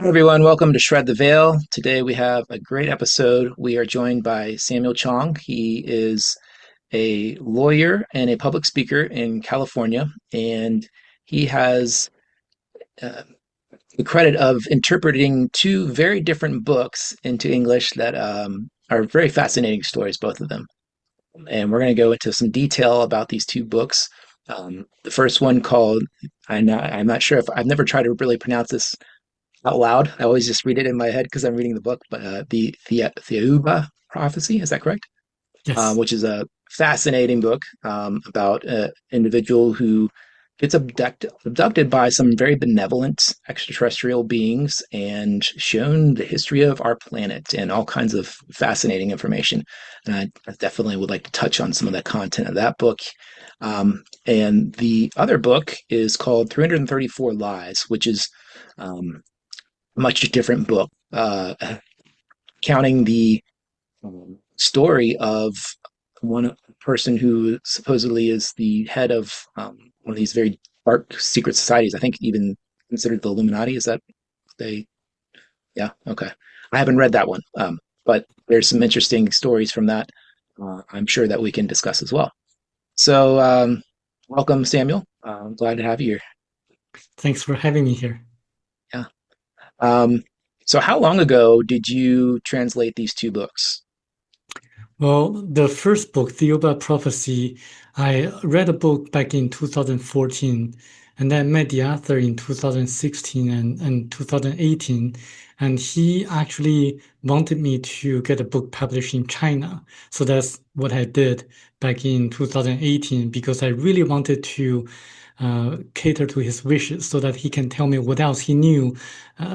Hi everyone, welcome to Shred the Veil. Today we have a great episode. We are joined by Samuel Chong. He is a lawyer and a public speaker in California, and he has uh, the credit of interpreting two very different books into English that are very fascinating stories, both of them. And we're going to go into some detail about these two books. The first one called, I'm not sure if I've never tried to really pronounce this out loud. I always just read it in my head because I'm reading the book. But the Thiaoouba Prophecy, is that correct? Yes. Which is a fascinating book about an individual who gets abducted by some very benevolent extraterrestrial beings and shown the history of our planet and all kinds of fascinating information. And I definitely would like to touch on some of the content of that book. And the other book is called 334 Lies, which is much different book, counting the story of one person who supposedly is the head of one of these very dark secret societies. I think even considered the Illuminati. Is that they? Yeah. Okay. I haven't read that one, but there's some interesting stories from that. I'm sure that we can discuss as well. So, welcome, Samuel. I'm glad to have you here. Thanks for having me here. Yeah. Um, so, how long ago did you translate these two books? Well, the first book, Thiaoouba Prophecy, I read a book back in 2014, and then met the author in 2016 and 2018. And he actually wanted me to get a book published in China. So that's what I did back in 2018 because I really wanted to cater to his wishes so that he can tell me what else he knew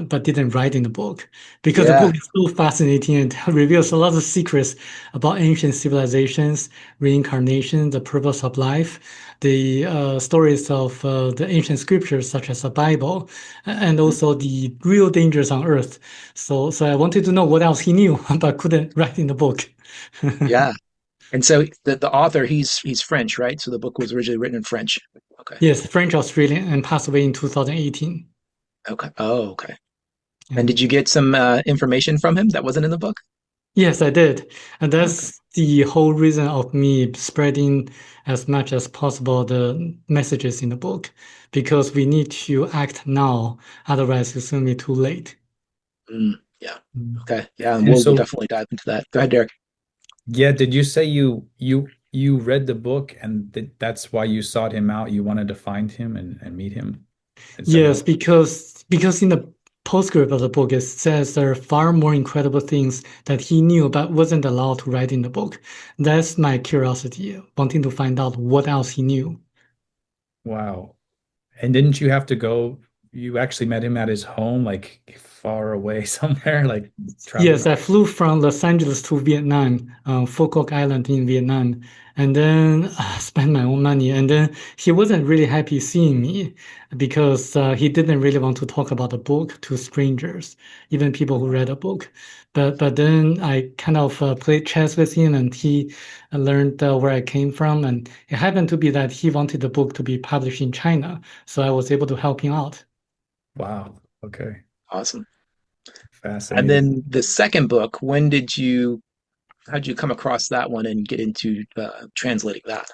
but didn't write in the book. Because the Yeah. book is so fascinating and reveals a lot of secrets about ancient civilizations, reincarnation, the purpose of life, the stories of the ancient scriptures such as the Bible, and also the real dangers on Earth. So I wanted to know what else he knew but couldn't write in the book. Yeah. And so the author, he's French, right? So the book was originally written in French. Okay. Yes, French Australian and passed away in 2018. Okay. Oh, okay. Yeah. And did you get some information from him that wasn't in the book? Yes, I did. And Okay. that's the whole reason of me spreading as much as possible the messages in the book, because we need to act now, otherwise it's going to be too late. Yeah. Mm. Okay. Yeah, and And we'll so, definitely dive into that. Go ahead, Derek. yeah, did you say you read the book and that's why you sought him out? You wanted to find him and meet him and Yes, somehow. because in the postscript of the book it says there are far more incredible things that he knew but wasn't allowed to write in the book. That's my curiosity, wanting to find out what else he knew. Wow. And didn't you have to go? You actually met him at his home, like far away somewhere, like Yes, traveling. I flew from Los Angeles to Vietnam, Phu Quoc Island in Vietnam, and then spent my own money. And then he wasn't really happy seeing me because he didn't really want to talk about the book to strangers, even people who read the book. But then I kind of played chess with him, and he learned where I came from. And it happened to be that he wanted the book to be published in China, so I was able to help him out. Wow. Okay. Awesome. And Fascinating. then the second book, how'd you come across that one and get into translating that?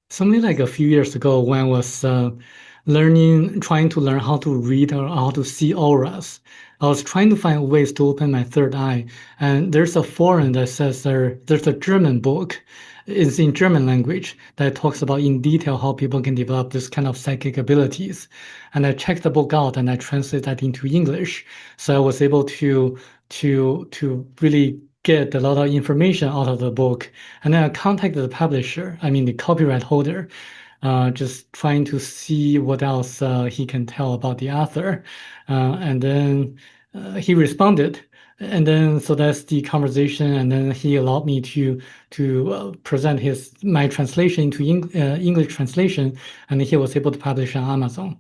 Something like a few years ago when I was trying to learn how to read or how to see auras. I was trying to find ways to open my third eye. And there's a forum that says there's a German book. It's in German language that talks about in detail how people can develop this kind of psychic abilities. And I checked the book out and I translated that into English. So I was able to really get a lot of information out of the book. And then I contacted the publisher, I mean the copyright holder, just trying to see what else he can tell about the author. And then he responded. And then so that's the conversation. And then he allowed me to present his my translation into English translation, and he was able to publish on Amazon.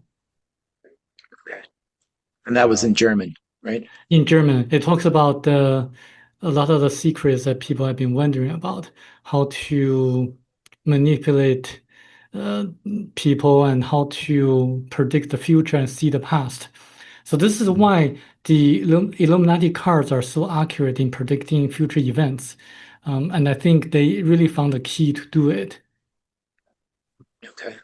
Okay. And that was in Wow. German, right? In German, it talks about a lot of the secrets that people have been wondering about, how to manipulate uh, people and how to predict the future and see the past. So this is why the Illuminati cards are so accurate in predicting future events. And I think they really found a key to do it. Okay.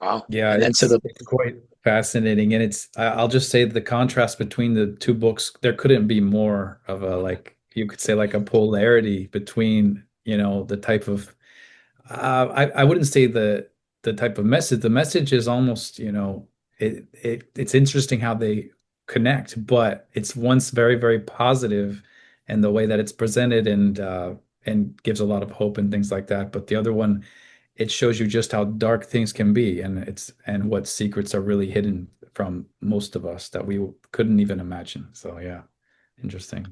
Wow. Yeah, And then so it's quite fascinating, and I'll just say the contrast between the two books, there couldn't be more of a, like, you could say, like a polarity between, the type of I wouldn't say the type of message. The message is almost, it's interesting how they connect, but it's one's very, very positive and the way that it's presented, and gives a lot of hope and things like that. But the other one, it shows you just how dark things can be, and what secrets are really hidden from most of us that we couldn't even imagine. So yeah, interesting.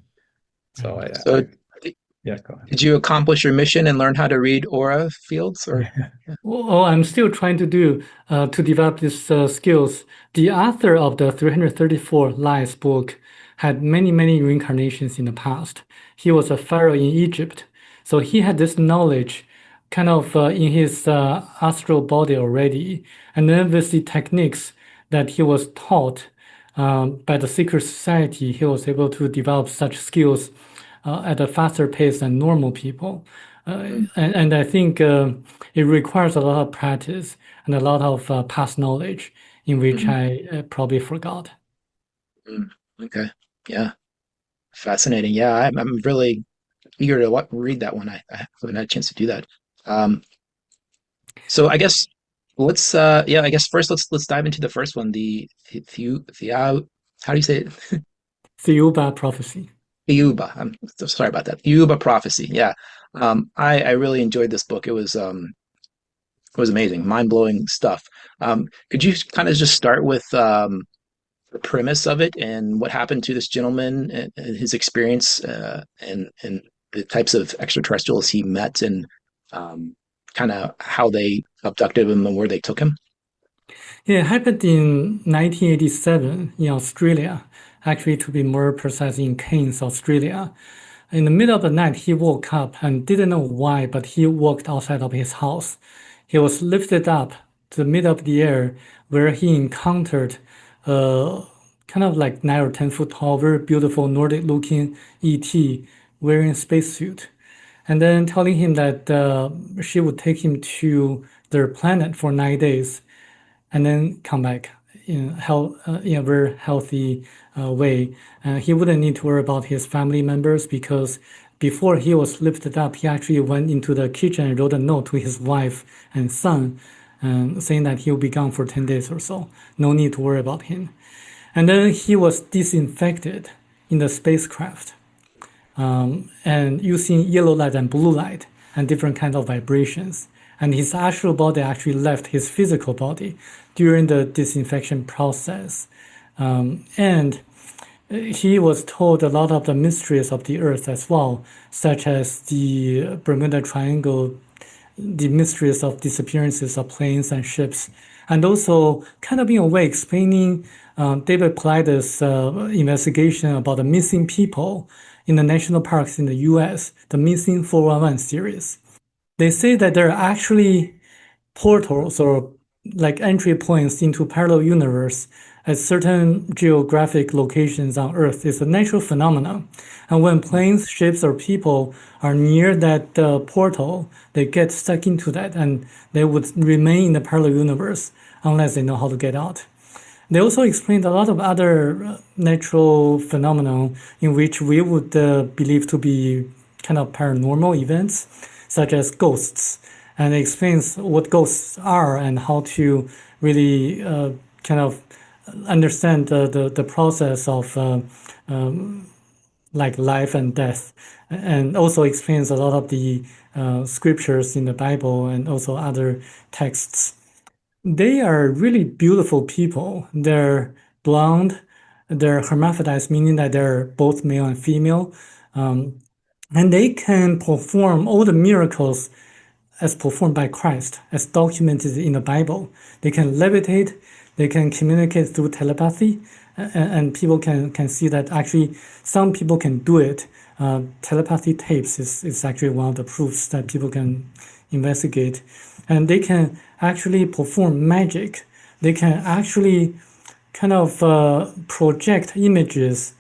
So so yeah, go ahead. did you accomplish your mission and learn how to read aura fields or yeah. Well, I'm still trying to do to develop these skills. The author of the 334 Lies book had many, many reincarnations in the past. He was a pharaoh in Egypt, so he had this knowledge kind of in his astral body already. And then with the techniques that he was taught by the secret society, he was able to develop such skills at a faster pace than normal people. And I think it requires a lot of practice and a lot of past knowledge in which Mhm. I probably forgot. Mm. Okay. Yeah. Fascinating. Yeah, I'm really eager to read that one. I haven't had a chance to do that. Um, so I guess let's yeah, I guess first let's dive into the first one, the how do you say it? Thiaoouba Prophecy. Thiaoouba. I'm so sorry about that. Thiaoouba Prophecy. Yeah. I really enjoyed this book. It was amazing, mind-blowing stuff. Could you kind of just start with the premise of it and what happened to this gentleman and his experience and the types of extraterrestrials he met and kind of how they abducted him and where they took him? Yeah, it happened in 1987 in Australia, actually to be more precise in Cairns, Australia. In the middle of the night, he woke up and didn't know why, but he walked outside of his house. He was lifted up to the middle of the air where he encountered a kind of like 9 or 10 foot tall, very beautiful Nordic looking ET wearing a spacesuit. And then telling him that she would take him to their planet for 9 days and then come back in a very healthy way. He wouldn't need to worry about his family members because before he was lifted up, he actually went into the kitchen and wrote a note to his wife and son, saying that he'll be gone for 10 days or so. No need to worry about him. And then he was disinfected in the spacecraft and using yellow light and blue light and different kinds of vibrations. And his astral body actually left his physical body during the disinfection process. And he was told a lot of the mysteries of the earth as well, such as the Bermuda Triangle, the mysteries of disappearances of planes and ships, and also kind of in a way explaining David Paulides' investigation about the missing people in the national parks in the US, the Missing 411 series. They say that there are actually portals or like entry points into parallel universe at certain geographic locations on Earth. It's a natural phenomenon. And when planes, ships, or people are near that portal, they get stuck into that and they would remain in the parallel universe unless they know how to get out. They also explained a lot of other natural phenomena in which we would believe to be kind of paranormal events, such as ghosts. And it explains what ghosts are and how to really kind of understand the process of like life and death, and also explains a lot of the scriptures in the Bible and also other texts. They are really beautiful people. They're blonde, they're hermaphrodites, meaning that they're both male and female. Um, and they can perform all the miracles as performed by Christ, as documented in the Bible. They can levitate, they can communicate through telepathy, and people can see that actually some people can do it. Telepathy tapes is actually one of the proofs that people can investigate. And they can actually perform magic. They can actually kind of project images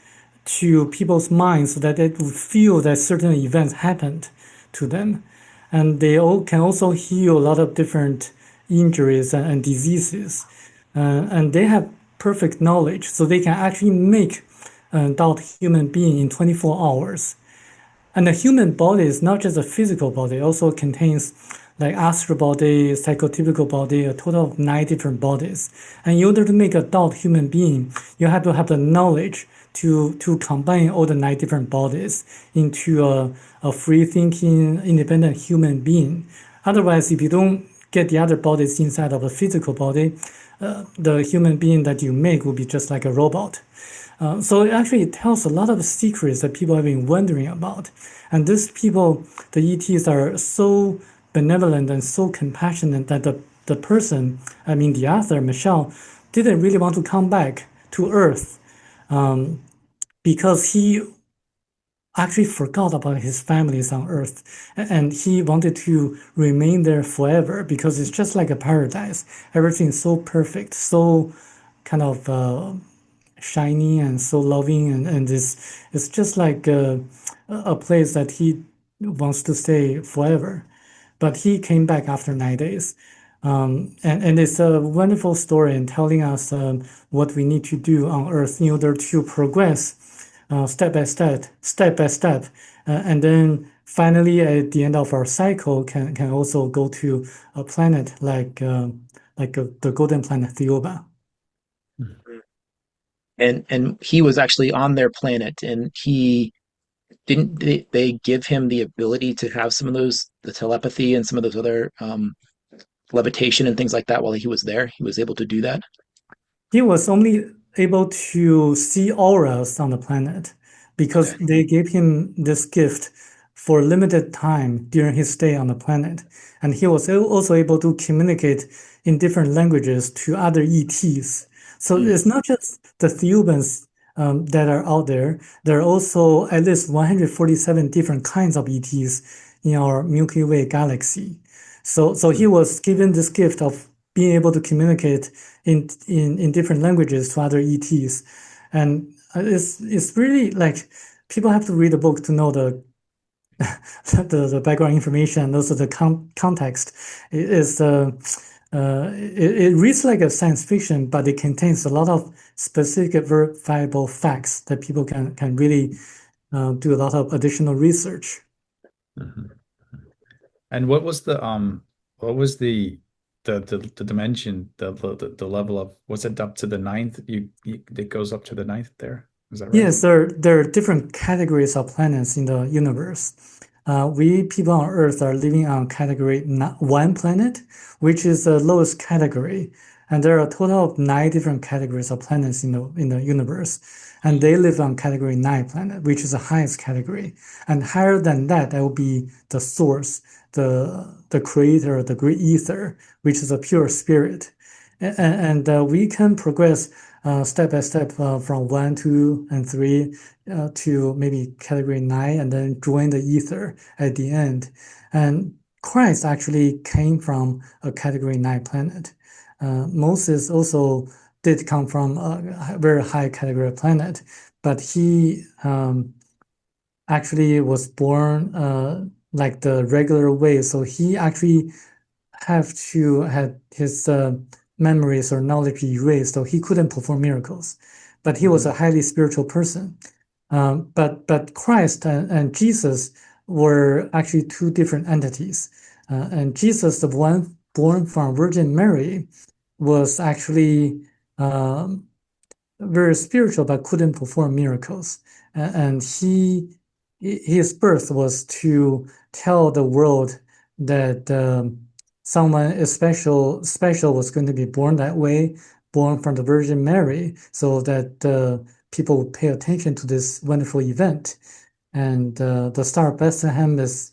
to people's minds so that they would feel that certain events happened to them. And they all can also heal a lot of different injuries and diseases. And they have perfect knowledge, so they can actually make an adult human being in 24 hours. And the human body is not just a physical body, it also contains like astral body, psychotypical body, a total of 9 different bodies. And in order to make an adult human being, you have to have the knowledge to combine all the 9 different bodies into a free thinking, independent human being. Otherwise, if you don't get the other bodies inside of the physical body, the human being that you make will be just like a robot. So actually, it tells a lot of secrets that people have been wondering about. And these people, the ETs, are so benevolent and so compassionate that the person, I mean, the author, Michelle, didn't really want to come back to Earth because he actually forgot about his families on Earth and he wanted to remain there forever because it's just like a paradise. Everything's so perfect, so kind of shiny and so loving and it's just like a place that he wants to stay forever. But he came back after 9 days. And it's a wonderful story in telling us what we need to do on Earth in order to progress step by step. And then finally, at the end of our cycle, can also go to a planet like the golden planet Thiaoouba. And he was actually on their planet, and he didn't they give him the ability to have some of those the telepathy and some of those other levitation and things like that while he was there. He was able to do that. He was only able to see auras on the planet because Okay. they gave him this gift for limited time during his stay on the planet. And he was also able to communicate in different languages to other ETs. So Mm. it's not just the Theubans that are out there. There are also at least 147 different kinds of ETs in our Milky Way galaxy. So he Mm. was given this gift of being able to communicate in different languages to other ETs, and it's really like people have to read the book to know the the background information and also the context. It is it reads like a science fiction, but it contains a lot of specific verifiable facts that people can really do a lot of additional research. Mhm. And what was the dimension, the level of, was it up to the ninth? It goes up to the ninth there. Is that right? Yes, there are different categories of planets in the universe. We people on Earth are living on category 1 planet, which is the lowest category. And there are a total of 9 different categories of planets in the universe. And they live on category 9 planet, which is the highest category. And higher than that, that will be the source, the creator, the great ether, which is a pure spirit. And we can progress step by step from 1, 2, and 3 to maybe category 9 and then join the ether at the end. And Christ actually came from a category 9 planet. Moses also did come from a very high category planet, but he actually was born like the regular way. So he actually have to have his memories or knowledge erased, so he couldn't perform miracles. But he was a Mhm. highly spiritual person. But Christ and Jesus were actually 2 different entities. And Jesus, the one born from Virgin Mary, was actually very spiritual but couldn't perform miracles. And his birth was to tell the world that someone special was going to be born that way, born from the Virgin Mary, so that people would pay attention to this wonderful event. And the Star of Bethlehem is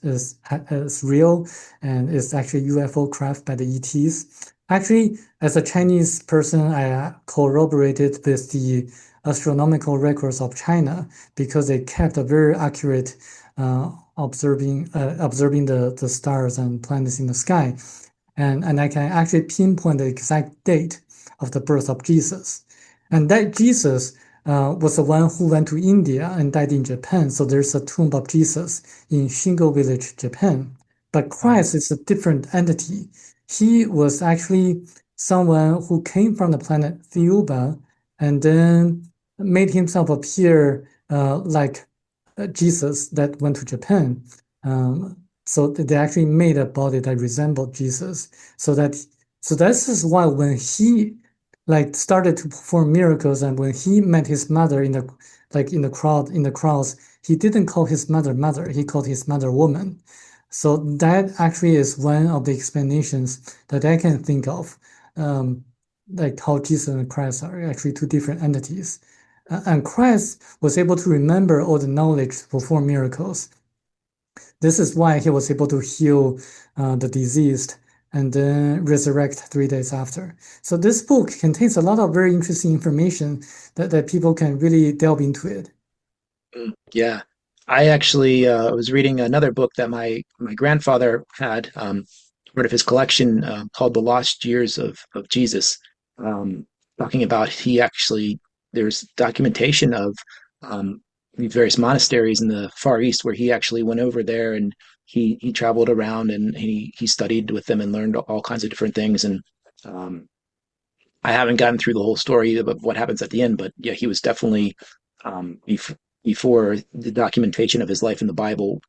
real and is actually UFO craft by the ETs. Actually, as a Chinese person, I corroborated with the astronomical records of China because they kept a very accurate observing the stars and planets in the sky. And I can actually pinpoint the exact date of the birth of Jesus. And that Jesus was the one who went to India and died in Japan. So there's a tomb of Jesus in Shingo Village, Japan. But Christ is a different entity. He was actually someone who came from the planet Thiaoouba and then made himself appear like Jesus that went to Japan. So they actually made a body that resembled Jesus. So this is why when he like started to perform miracles and when he met his mother in the in the crowds, he didn't call his mother mother, he called his mother woman. So that actually is one of the explanations that I can think of, like how Jesus and Christ are actually two different entities. And Christ was able to remember all the knowledge to perform miracles. This is why he was able to heal the diseased and then resurrect 3 days after. So this book contains a lot of very interesting information that people can really delve into it. Yeah. I actually was reading another book that my grandfather had, part of his collection, called The Lost Years of Jesus, talking about he actually, there's documentation of these various monasteries in the Far East where he actually went over there and he traveled around and he studied with them and learned all kinds of different things. And um, I haven't gotten through the whole story of what happens at the end, but yeah, he was definitely before the documentation of his life in the Bible,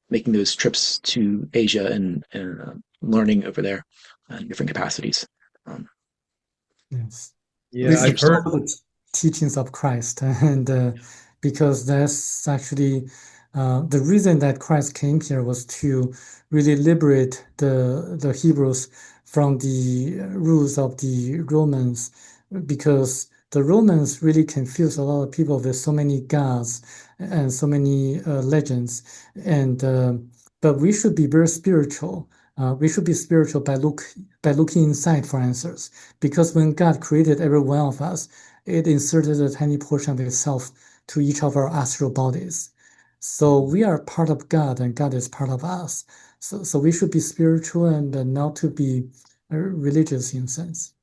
making those trips to Asia and learning over there in different capacities. Um, Yes. Yeah, I've Research heard. all the teachings of Christ, and because that's actually the reason that Christ came here was to really liberate the Hebrews from the rules of the Romans, because the Romans really confused a lot of people with so many gods and so many legends, and but we should be very spiritual. We should be spiritual by looking inside for answers. Because when God created every one of us, it inserted a tiny portion of itself to each of our astral bodies. So we are part of God and God is part of us. So we should be spiritual and not to be religious in a sense.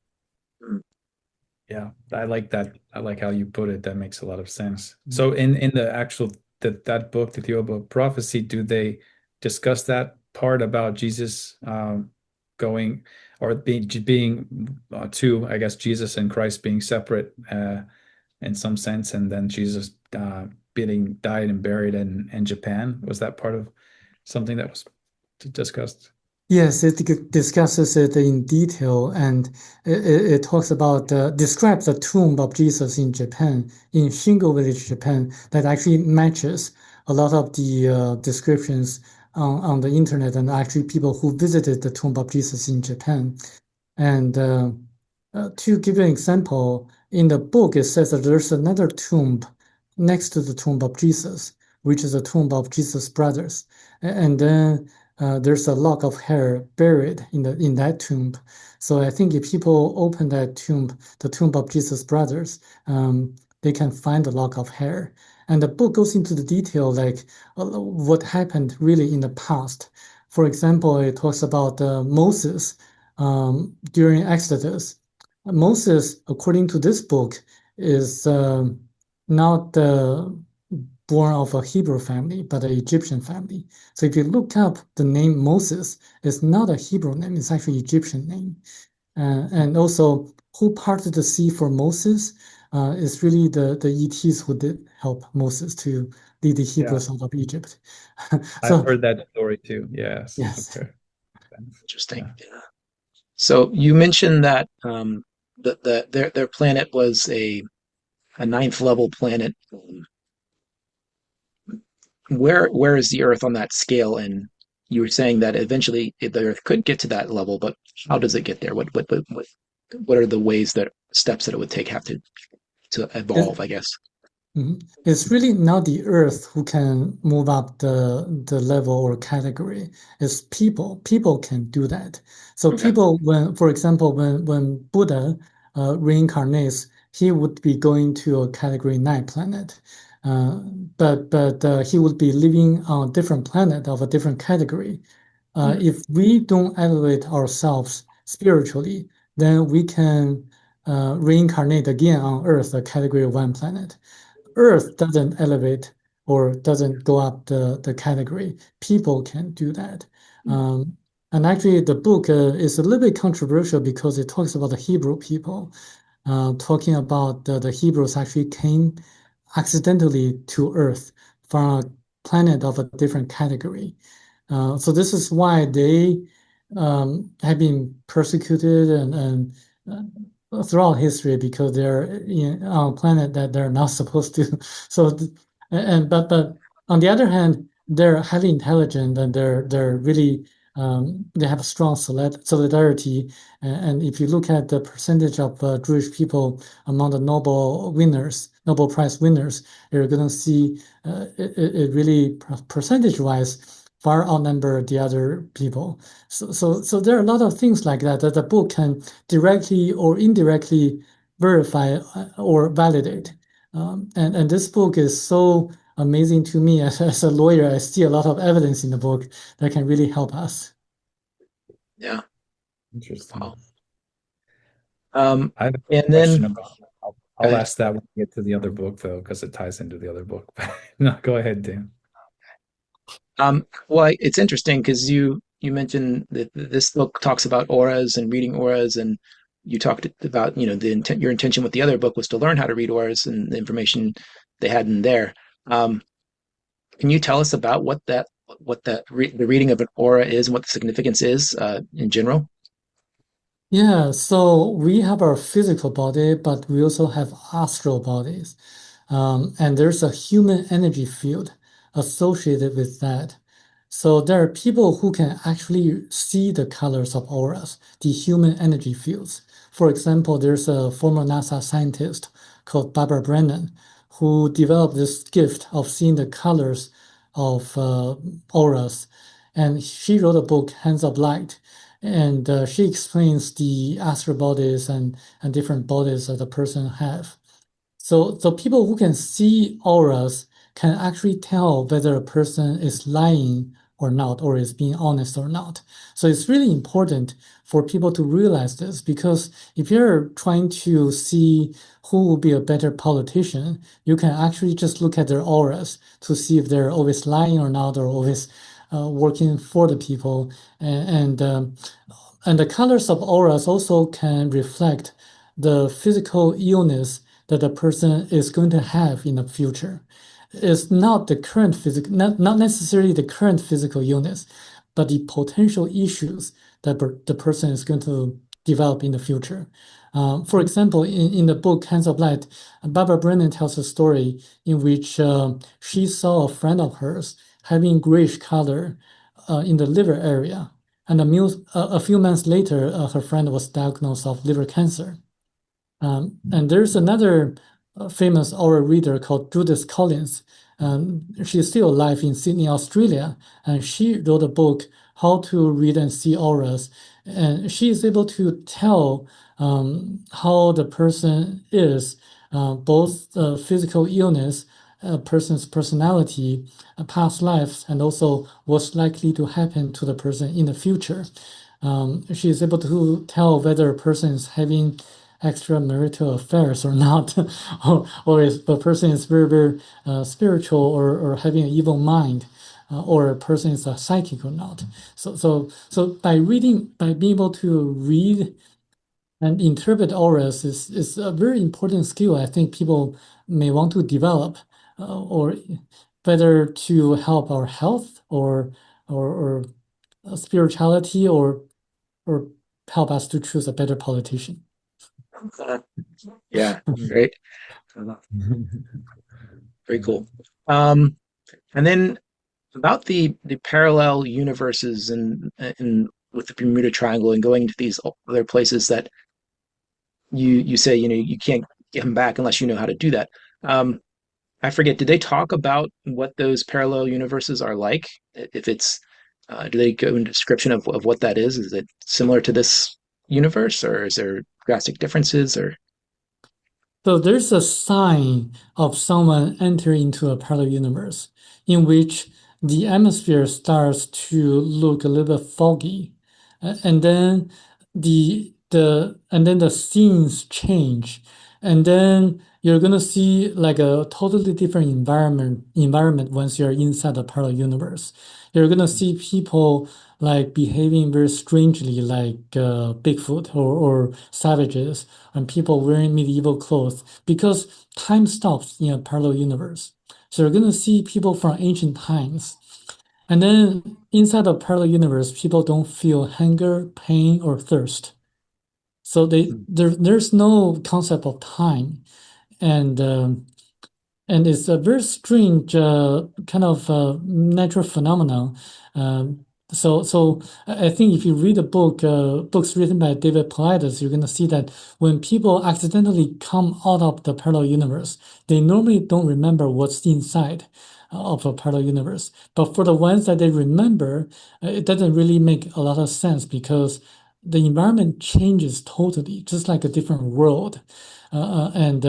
Yeah, I like that. I like how you put it. That makes a lot of sense. Mm. So in the actual that book, the Thiaoouba Prophecy, do they discuss that part about Jesus going or being two, I guess Jesus and Christ being separate in some sense, and then Jesus being died and buried in Japan? Was that part of something that was discussed? Yes, it discusses it in detail and it talks about, describes the tomb of Jesus in Japan, in Shingo Village, Japan, that actually matches a lot of the descriptions on the internet and actually people who visited the tomb of Jesus in Japan. And to give you an example, in the book, it says that there's another tomb next to the tomb of Jesus, which is the tomb of Jesus' brothers. And then there's a lock of hair buried in that tomb. So I think if people open that tomb, the tomb of Jesus' brothers, they can find the lock of hair. And the book goes into the detail, like what happened really in the past. For example, it talks about Moses during Exodus. Moses, according to this book, is not born of a Hebrew family, but an Egyptian family. So if you look up the name Moses, it's not a Hebrew name, it's actually Egyptian name. And also, who parted the sea for Moses is really the ETs who did help Moses to lead the Yeah, Hebrews out of Egypt. I've So, heard that story too. Yes. yes. Okay. Interesting. Yeah. Yeah. So you mentioned that their planet was a ninth level planet. Where is the Earth on that scale? And you were saying that eventually the Earth could get to that level, but how does it get there? What are the ways that steps that it would take have to evolve, I guess? Mhm. It's really not the Earth who can move up the level or category. It's people. People can do that. So Okay. people, when, for example, when Buddha reincarnates, he would be going to a category 9 planet. Uh, but he would be living on a different planet of a different category. Mm, If we don't elevate ourselves spiritually, then we can reincarnate again on Earth, a category 1 planet. Earth doesn't elevate or doesn't go up the category. People can do that. And actually, the book is a little bit controversial because it talks about the Hebrew people, talking about the Hebrews actually came accidentally to Earth from a planet of a different category. So this is why they have been persecuted and throughout history because they're on a planet that they're not supposed to. So, but on the other hand, they're highly intelligent and they're really they have a strong solidarity. And if you look at the percentage of Jewish people among the Nobel Prize winners, you're going to see it really percentage-wise far outnumber the other people. So there are a lot of things like that that the book can directly or indirectly verify or validate. And this book is so amazing to me as a lawyer. I see a lot of evidence in the book that can really help us. Yeah. Interesting. Wow. I have a And question then about. go I'll ahead. ask that when we get to the other book, though, because it ties into the other book. No, go ahead, Dan. Well, it's interesting because you mentioned that this book talks about auras and reading auras, and you talked about your intention with the other book was to learn how to read auras and the information they had in there. Um, can you tell us about the reading of an aura is and what the significance is in general? Yeah, so we have our physical body, but we also have astral bodies. And there's a human energy field associated with that. So there are people who can actually see the colors of auras, the human energy fields. For example, there's a former NASA scientist called Barbara Brennan who developed this gift of seeing the colors of auras. And she wrote a book, Hands of Light, and she explains the astral bodies and different bodies that a person have. So people who can see auras can actually tell whether a person is lying or not, or is being honest or not. So it's really important for people to realize this because if you're trying to see who will be a better politician, you can actually just look at their auras to see if they're always lying or not, or always working for the people. And the colors of auras also can reflect the physical illness that a person is going to have in the future. It's not the current physical, not necessarily the current physical illness, but the potential issues that the person is going to develop in the future. For example, in the book Hands of Light, Barbara Brennan tells a story in which she saw a friend of hers having grayish color in the liver area. And a few months later, her friend was diagnosed of liver cancer. And there's another famous aura reader called Judith Collins. She's still alive in Sydney, Australia, and she wrote a book, How to Read and See Auras. And she is able to tell how the person is, both physical illness, a person's personality, past lives, and also what's likely to happen to the person in the future. She is able to tell whether a person is having extramarital affairs or not, or if a person is very, very spiritual or having an evil mind, or a person is a psychic or not. So by being able to read and interpret auras is a very important skill I think people may want to develop, or whether to help our health or spirituality or help us to choose a better politician. Yeah, great. Very cool. Um, and then about the parallel universes and with the Bermuda Triangle and going to these other places that you say you can't get them back unless you know how to do that. Um, I forget. Did they talk about what those parallel universes are like? If it's do they go into description of what that is? Is it similar to this universe, or is there drastic differences? Or So there's a sign of someone entering into a parallel universe in which the atmosphere starts to look a little bit foggy. And then the scenes change, and then you're gonna see like a totally different environment once you're inside the parallel universe. You're gonna see people like behaving very strangely, like Bigfoot or savages, and people wearing medieval clothes because time stops in a parallel universe. So you're gonna see people from ancient times. And then inside the parallel universe, people don't feel hunger, pain, or thirst. So there's no concept of time, and it's a very strange kind of natural phenomenon. So I think if you read a books written by David Paulides, you're going to see that when people accidentally come out of the parallel universe, they normally don't remember what's inside of a parallel universe. But for the ones that they remember, it doesn't really make a lot of sense because the environment changes totally, just like a different world. And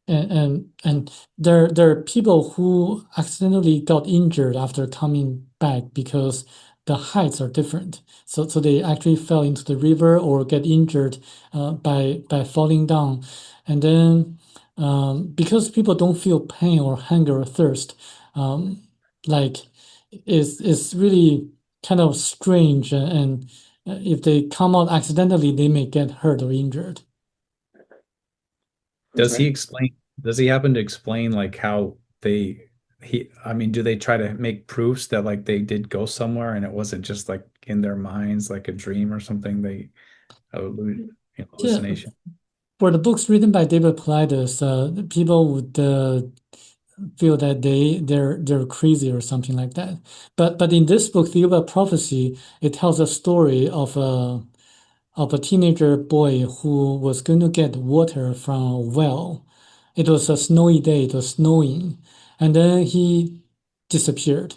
and there are people who accidentally got injured after coming back because the heights are different. So they actually fell into the river or get injured by falling down. And then because people don't feel pain or hunger or thirst, um, like it's really kind of strange. And if they come out accidentally, they may get hurt or injured. Does Okay. he explain, does he happen to explain like how I mean, do they try to make proofs that like they did go somewhere and it wasn't just like in their minds, like a dream or something, Yeah, hallucination? for the books written by David Paulides, people would feel that they're crazy or something like that. But in this book, Thiaoouba Prophecy, it tells a story of a teenager boy who was going to get water from a well. It was a snowy day, it was snowing, and then he disappeared.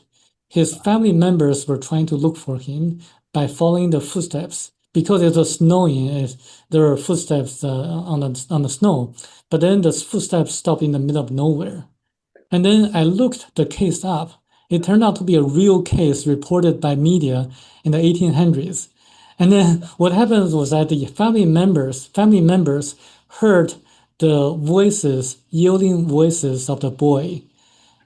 His family members were trying to look for him by following the footsteps. Because it was snowing, there were footsteps on the snow, but then the footsteps stopped in the middle of nowhere. And then I looked the case up. It turned out to be a real case reported by media in the 1800s. And then what happened was that the family members heard the voices, yielding voices of the boy.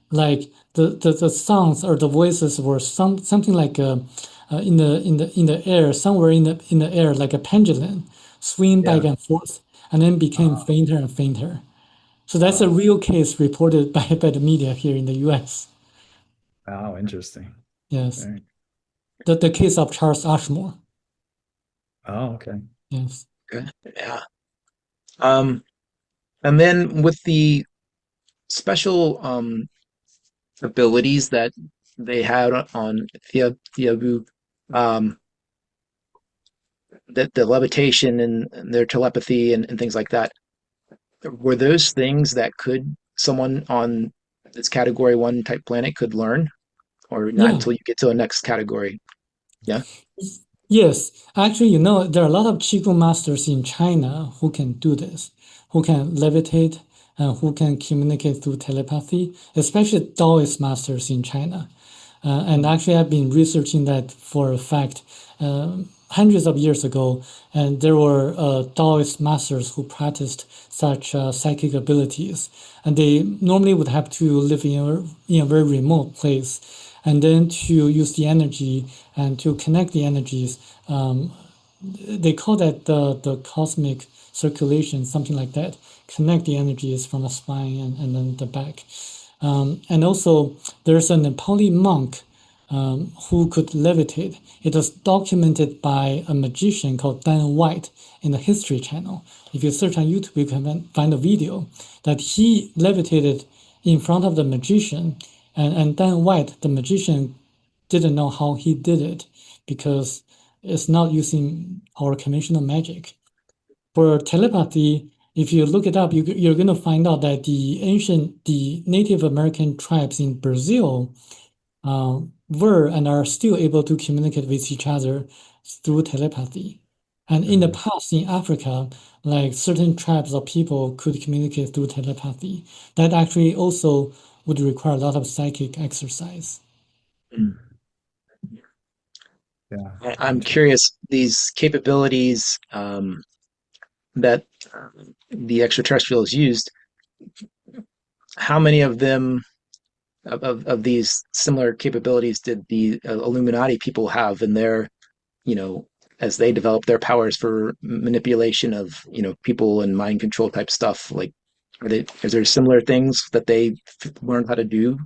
Like the sounds or the voices were something like in the air, somewhere in the air, like a pendulum, swinging back Yeah. and forth, and then became Uh, fainter and fainter. So that's a wow. real case reported by the media here in the US. Wow, interesting. Yes. Very. The case of Charles Ashmore. Oh, okay. Yes. Okay. Yeah. Um, and then with the special abilities that they had on Thiaoouba, um, that the levitation and their telepathy and things like that, were those things that could someone on this category one type planet could learn, or not Yeah. until you get to a next category? Yeah. Yes. Actually, there are a lot of Qigong masters in China who can do this, who can levitate and who can communicate through telepathy, especially Taoist masters in China. And actually, I've been researching that for a fact hundreds of years ago, and there were Taoist masters who practiced such psychic abilities, and they normally would have to live in a very remote place, and then to use the energy and to connect the energies. They call that the cosmic circulation, something like that. Connect the energies from the spine and then the back. And also, there's a Nepali monk who could levitate. It was documented by a magician called Dan White in the History Channel. If you search on YouTube, you can find a video that he levitated in front of the magician. And Dan White, the magician, didn't know how he did it because it's not using our conventional magic. For telepathy, if you look it up, you're going to find out that the Native American tribes in Brazil were and are still able to communicate with each other through telepathy. And in the Mhm. past, in Africa, like certain tribes of people could communicate through telepathy. That actually also would require a lot of psychic exercise. Mm. Yeah. I'm curious, these capabilities that the extraterrestrials used, how many of them of these similar capabilities did the Illuminati people have in their, you know, as they develop their powers for manipulation of, people and mind control type stuff? Like, is there similar things that they learned how to do?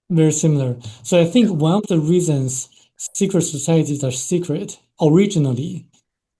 Very similar. So I think one of the reasons secret societies are secret originally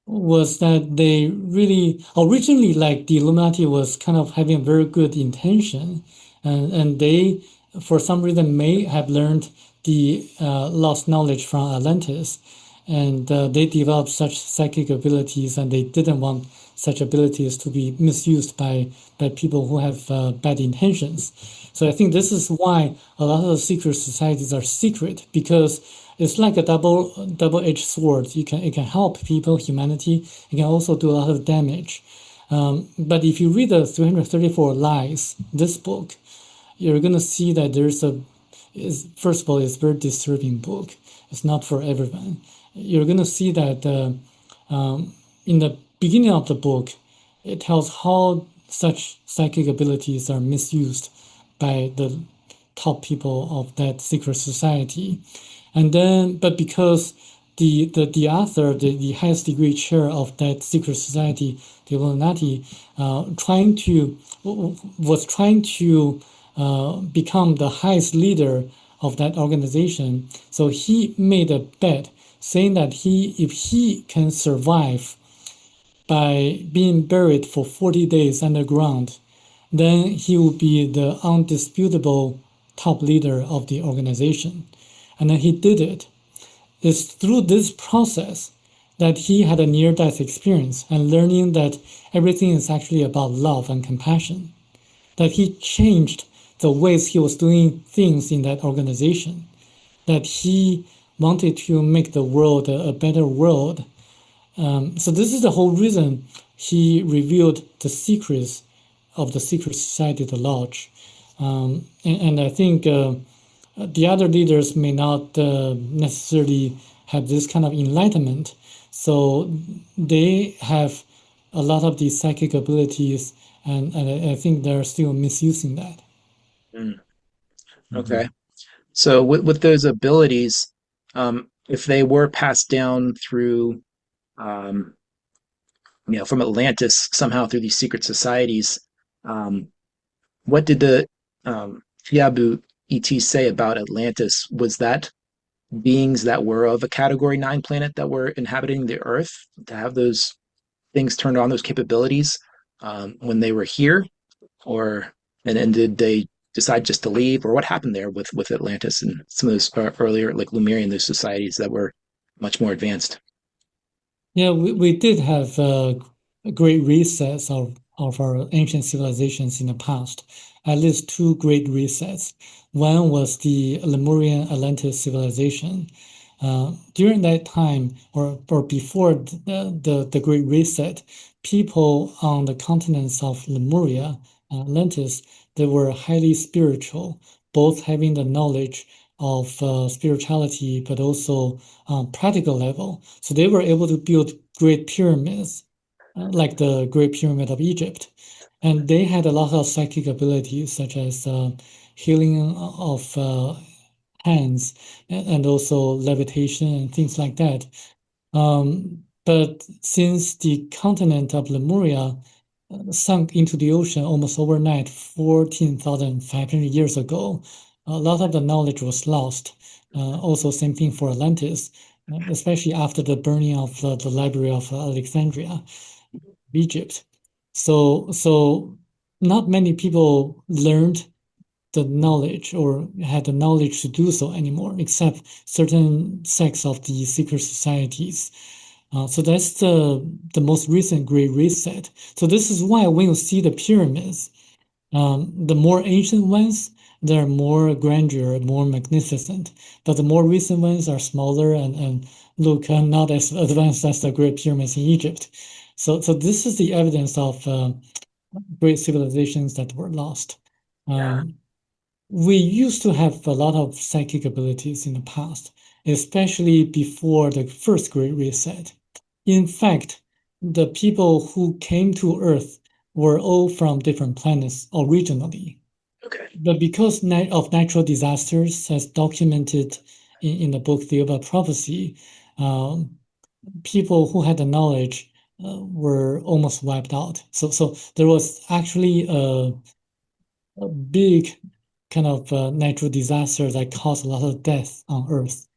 was that they really originally, like, the Illuminati was kind of having a very good intention, and they for some reason may have learned the lost knowledge from Atlantis, and they developed such psychic abilities, and they didn't want such abilities to be misused by people who have bad intentions. So I think this is why a lot of the secret societies are secret, because it's like a double-edged sword. It can help people, humanity. It can also do a lot of damage. But if you read the 334 Lies, this book, you're gonna see that first of all, it's a very disturbing book. It's not for everyone. You're gonna see that in the beginning of the book, it tells how such psychic abilities are misused by the top people of that secret society. And then, but because the author, the highest degree chair of that secret society, the Illuminati, was trying to become the highest leader of that organization. So he made a bet saying that if he can survive by being buried for 40 days underground, then he will be the undisputable top leader of the organization. And then he did it. It's through this process that he had a near-death experience and learning that everything is actually about love and compassion, that he changed the ways he was doing things in that organization, that he wanted to make the world a better world. So this is the whole reason he revealed the secrets of the secret society, the lodge. And I think the other leaders may not necessarily have this kind of enlightenment, so they have a lot of these psychic abilities, and I think they're still misusing that. Mm, Mhm. okay. So with those abilities, if they were passed down through, um, from Atlantis somehow through these secret societies, um, what did the Thiaoouba ET say about Atlantis? Was that beings that were of a Category 9 planet that were inhabiting the Earth to have those things turned on, those capabilities, when they were here? Or and did they decide just to leave, or what happened there with Atlantis and some of those earlier, like Lemurian, those societies that were much more advanced? Yeah, we did have great resets of our ancient civilizations in the past. At least two great resets. One was the Lemurian Atlantis civilization. During that time, or before the Great Reset, people on the continents of Lemuria, Atlantis, they were highly spiritual, both having the knowledge of spirituality, but also practical level. So they were able to build great pyramids, like the Great Pyramid of Egypt. And they had a lot of psychic abilities, such as healing of hands and also levitation and things like that. But since the continent of Lemuria sunk into the ocean almost overnight, 14,500 years ago, a lot of the knowledge was lost. Also, same thing for Atlantis, especially after the burning of the Library of Alexandria, Egypt. So not many people learned the knowledge or had the knowledge to do so anymore, except certain sects of the secret societies. So that's the most recent Great Reset. So this is why when you see the pyramids, the more ancient ones, they're more grandeur, more magnificent. But the more recent ones are smaller and look not as advanced as the Great Pyramids in Egypt. So this is the evidence of great civilizations that were lost. Yeah. We used to have a lot of psychic abilities in the past. especially before the first Great Reset. In fact, the people who came to Earth were all from different planets originally. Okay. But because of natural disasters, as documented in the book Thiaoouba Prophecy, um, people who had the knowledge were almost wiped out. So there was actually a big kind of natural disaster that caused a lot of death on Earth.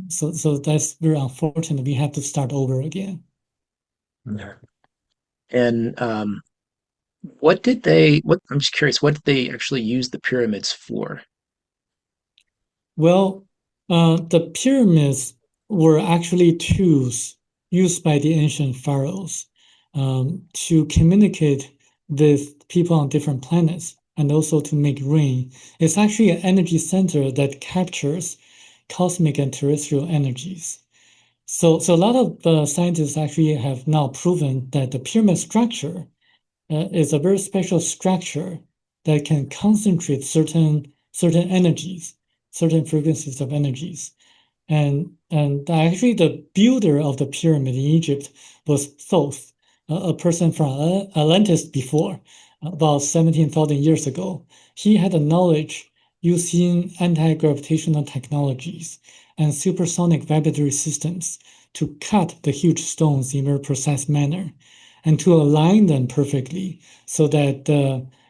So that's very unfortunate. We have to start over again. Yeah. And what I'm just curious, what did they actually use the pyramids for? Well, the pyramids were actually tools used by the ancient pharaohs to communicate with people on different planets and also to make rain. It's actually an energy center that captures cosmic and terrestrial energies. So a lot of scientists actually have now proven that the pyramid structure is a very special structure that can concentrate certain energies, certain frequencies of energies. And actually, the builder of the pyramid in Egypt was Thoth, a person from Atlantis before, about 17,000 years ago. He had a knowledge using anti-gravitational technologies and supersonic vibratory systems to cut the huge stones in a very precise manner and to align them perfectly so that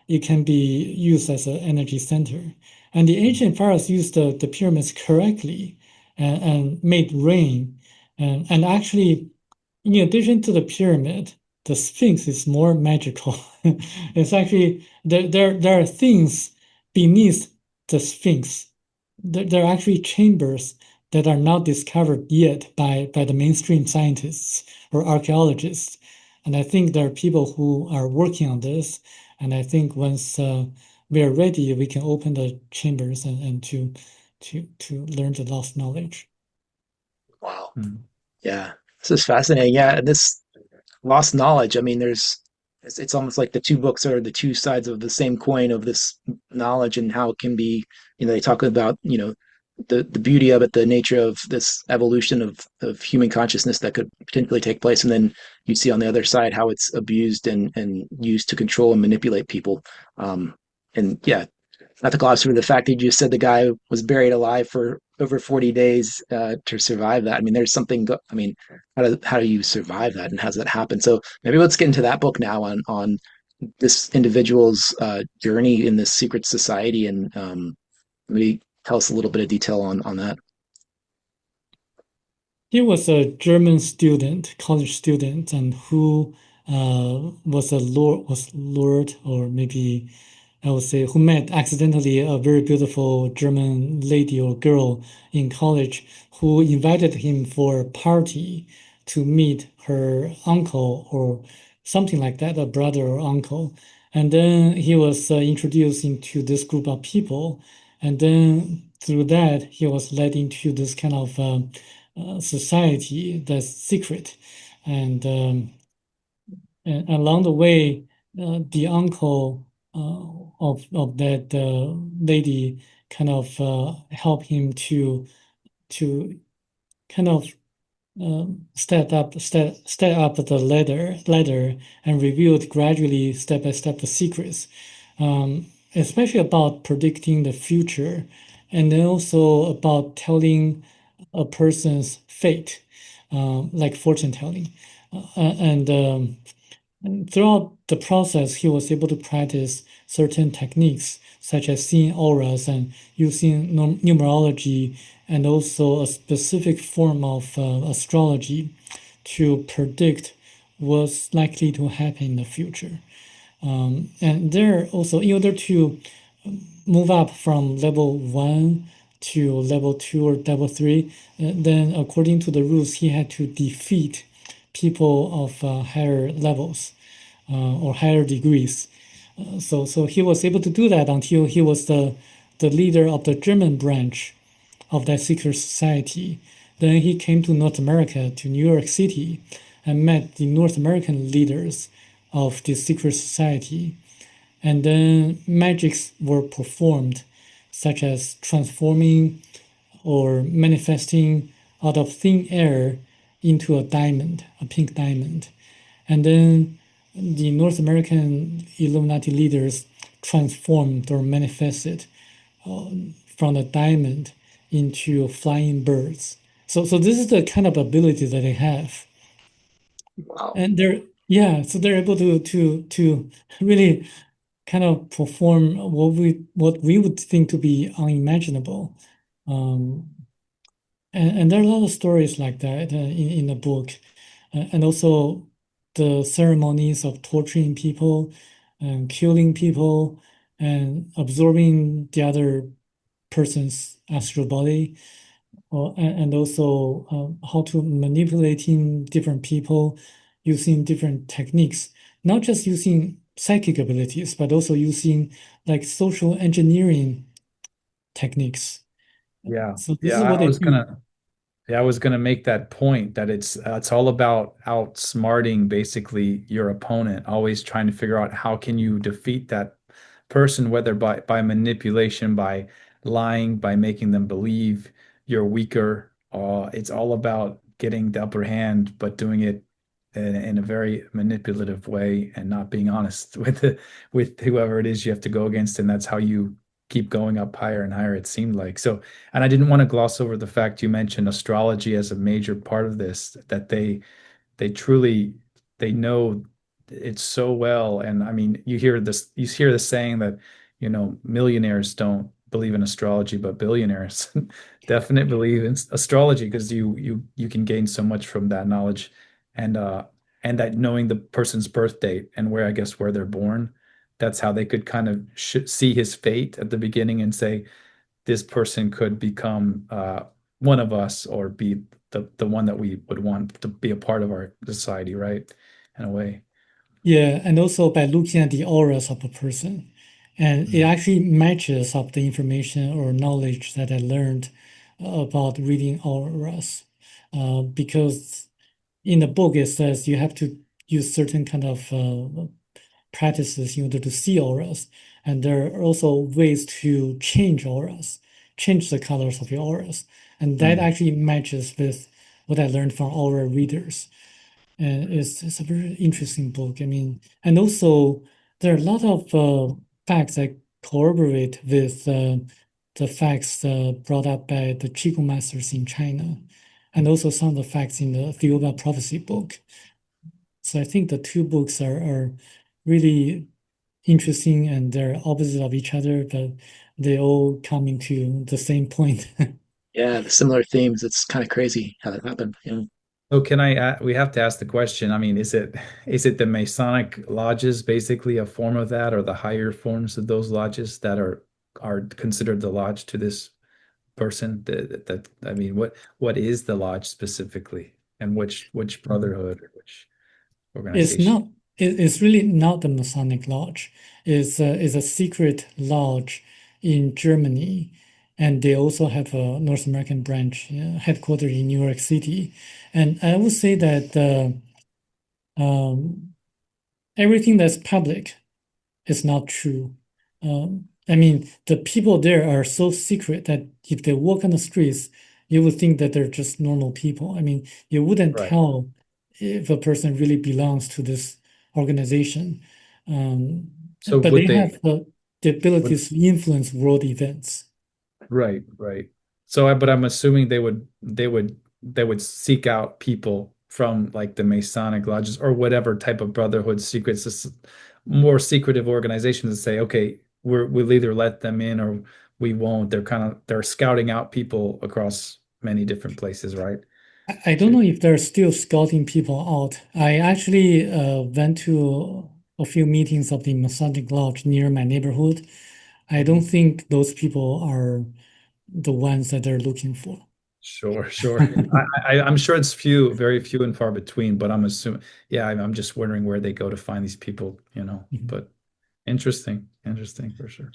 it can be used as an energy center. And the ancient pharaohs used the pyramids correctly and made rain. And actually, in addition to the pyramid, the Sphinx is more magical. It's actually there are things beneath the Sphinx. There are actually chambers that are not discovered yet by the mainstream scientists or archaeologists. And I think there are people who are working on this. And I think once we are ready, we can open the chambers and to learn the lost knowledge. Wow. Mm. Yeah. This is fascinating. Yeah, and this lost knowledge. I mean, it's almost like the two books are the two sides of the same coin of this knowledge and how it can be, they talk about, the beauty of it, the nature of this evolution of human consciousness that could potentially take place. And then you see on the other side how it's abused and used to control and manipulate people. And yeah, not to gloss over the fact that you just said the guy was buried alive for over 40 days to survive that. I mean, there's something. I mean, how do you survive that, and how does that happen? So maybe let's get into that book now on this individual's journey in this secret society, and maybe tell us a little bit of detail on that. He was a German student, college student, and who was lured, or maybe I would say, who met accidentally a very beautiful German lady or girl in college, who invited him for a party to meet her uncle or something like that, a brother or uncle. And then he was introduced into this group of people, and then through that he was led into this kind of society that's secret. And, and along the way, the uncle of that lady kind of helped him to kind of step up the ladder and revealed gradually step by step the secrets, especially about predicting the future, and then also about telling a person's fate, like fortune telling. And throughout the process, he was able to practice certain techniques, such as seeing auras and using numerology, and also a specific form of astrology to predict what's likely to happen in the future. And there also, in order to move up from level 1 to level 2 or level 3, then according to the rules, he had to defeat people of higher levels or higher degrees. So he was able to do that until he was the leader of the German branch of that secret society. Then he came to North America, to New York City, and met the North American leaders of the secret society. And then magics were performed, such as transforming or manifesting out of thin air into a diamond, a pink diamond. And then the North American Illuminati leaders transformed or manifested from the diamond into flying birds. So this is the kind of ability that they have, Wow. and so they're able to really kind of perform what we would think to be unimaginable. Um, and there are a lot of stories like that in the book, and also the ceremonies of torturing people and killing people and absorbing the other person's astral body, and also how to manipulating different people using different techniques, not just using psychic abilities, but also using like social engineering techniques. Yeah. So this Yeah. is what I they was do. gonna Yeah, I was going to make that point that it's all about outsmarting basically your opponent, always trying to figure out how can you defeat that person, whether by manipulation, by lying, by making them believe you're weaker. It's all about getting the upper hand, but doing it in a very manipulative way and not being honest with whoever it is you have to go against, and that's how you keep going up higher and higher, it seemed like. So, and I didn't want to gloss over the fact you mentioned astrology as a major part of this, that they truly they know it so well. And I mean, you hear the saying that, millionaires don't believe in astrology, but billionaires definitely believe in astrology because you can gain so much from that knowledge, and and that knowing the person's birth date and where, I guess, where they're born, that's how they could kind of see his fate at the beginning and say this person could become one of us or be the one that we would want to be a part of our society, right? In a way. Yeah, and also by looking at the auras of a person. And it Mm. actually matches up the information or knowledge that I learned about reading auras. Because in the book, it says you have to use certain kind of practices in order to see auras. And there are also ways to change auras, change the colors of your auras. And that Mm. actually matches with what I learned from aura readers. And it's a very interesting book. I mean, and also there are a lot of facts that corroborate with the facts brought up by the Qigong masters in China, and also some of the facts in the Thiaoouba Prophecy book. So I think the two books are really interesting, and they're opposite of each other, but they all coming to the same point. Yeah, the similar themes. It's kind of crazy how that happened. Yeah. So can we have to ask the question, I mean, is it the Masonic lodges basically a form of that, or the higher forms of those lodges that are considered the lodge to this person? That I mean, what is the lodge specifically, and which brotherhood or which It's organization? not. It's really not the Masonic Lodge. It's a secret lodge in Germany, and they also have a North American branch headquartered in New York City. And I would say that um, everything that's public is not true. I mean, the people there are so secret that if they walk on the streets, you would think that they're just normal people. I mean, you wouldn't Right. tell if a person really belongs to this organization. Um, So but would they they have the would abilities to influence world events. Right, right. So, but I'm assuming they would seek out people from like the Masonic lodges or whatever type of brotherhood, secrets, more secretive organizations, and say, okay, we'll either let them in or we won't. They're scouting out people across many different places, right? I don't To know if they're still scouting people out. I actually went to a few meetings of the Masonic Lodge near my neighborhood. I don't Mhm. think those people are the ones that they're looking for. Sure, sure. I'm sure it's very few and far between, but I'm assuming, yeah, I'm just wondering where they go to find these people. Mhm. But interesting for sure.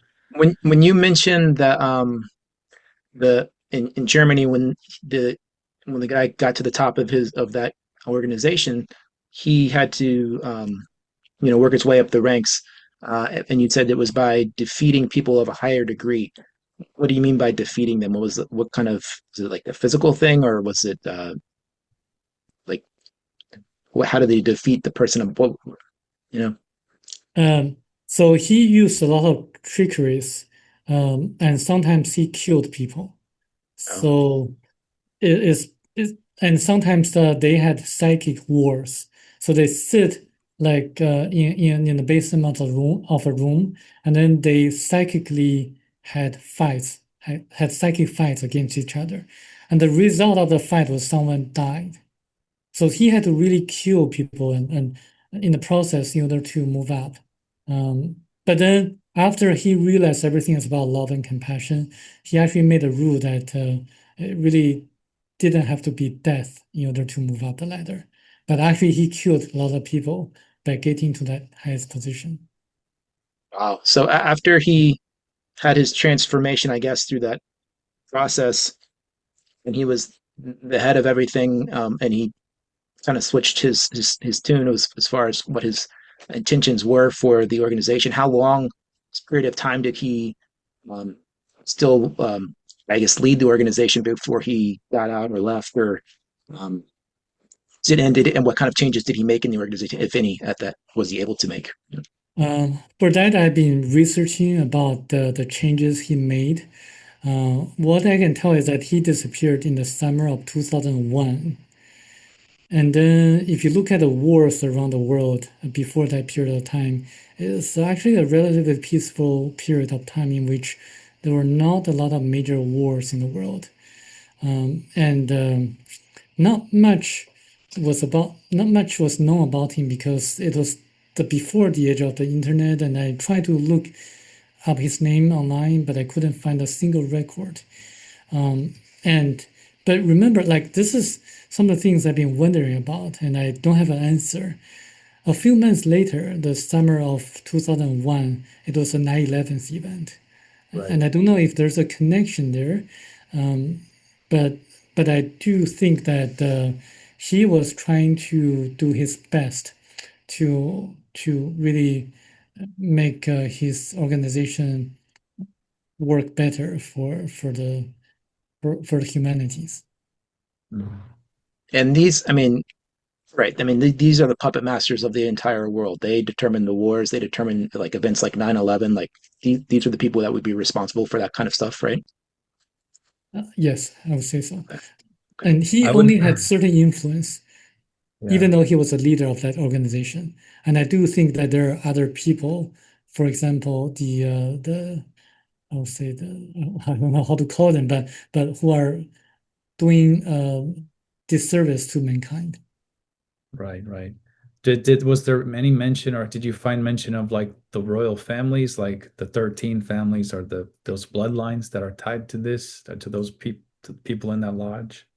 When you mentioned that the in Germany when the guy got to the top of his of that organization, he had to work his way up the ranks, and you said it was by defeating people of a higher degree. What do you mean by defeating them? What kind of, was it like a physical thing, or was it like how do they defeat the person? What, you know? Um, so he used a lot of trickeries, and sometimes he killed people. Oh, So and sometimes they had psychic wars. So they sit like in the basement of a room, and then they psychically had psychic fights against each other. And the result of the fight was someone died. So he had to really kill people and in the process in order to move up. But then after he realized everything is about love and compassion, he actually made a rule that it really didn't have to be death in order to move up the ladder. But actually, he killed a lot of people by getting to that highest position. wow. So after he had his transformation, I guess, through that process, and he was the head of everything, and he kind of switched his tune as far as what his intentions were for the organization. How long period of time did he um, still, I guess, lead the organization before he got out or left, or um, did it ended, and what kind of changes did he make in the organization, if any, at that was he able to make? For that, I've been researching about the changes he made. What I can tell is that he disappeared in the summer of 2001. And then if you look at the wars around the world before that period of time, it's actually a relatively peaceful period of time in which there were not a lot of major wars in the world. And not much not much was known about him because it was before the age of the internet, and I tried to look up his name online, but I couldn't find a single record. And but remember, like this is some of the things I've been wondering about, and I don't have an answer. A few months later, the summer of 2001, it was a 9/11 event, Right. and I don't know if there's a connection there, um, but I do think that he was trying to do his best to really make his organization work better for the humanities. Mhm. And these, I mean, right. I mean, these are the puppet masters of the entire world. They determine the wars. They determine like events like 9/11. Like these are the people that would be responsible for that kind of stuff, right? Yes, I would say so. Okay. Okay. And he I would, only had certain influence, yeah, even though he was a leader of that organization. And I do think that there are other people, for example, the I would say I don't know how to call them, but who are doing disservice to mankind. right, right. Did was there any mention or did you find mention of like the royal families, like the 13 families or those bloodlines that are tied to this, to those people in that lodge?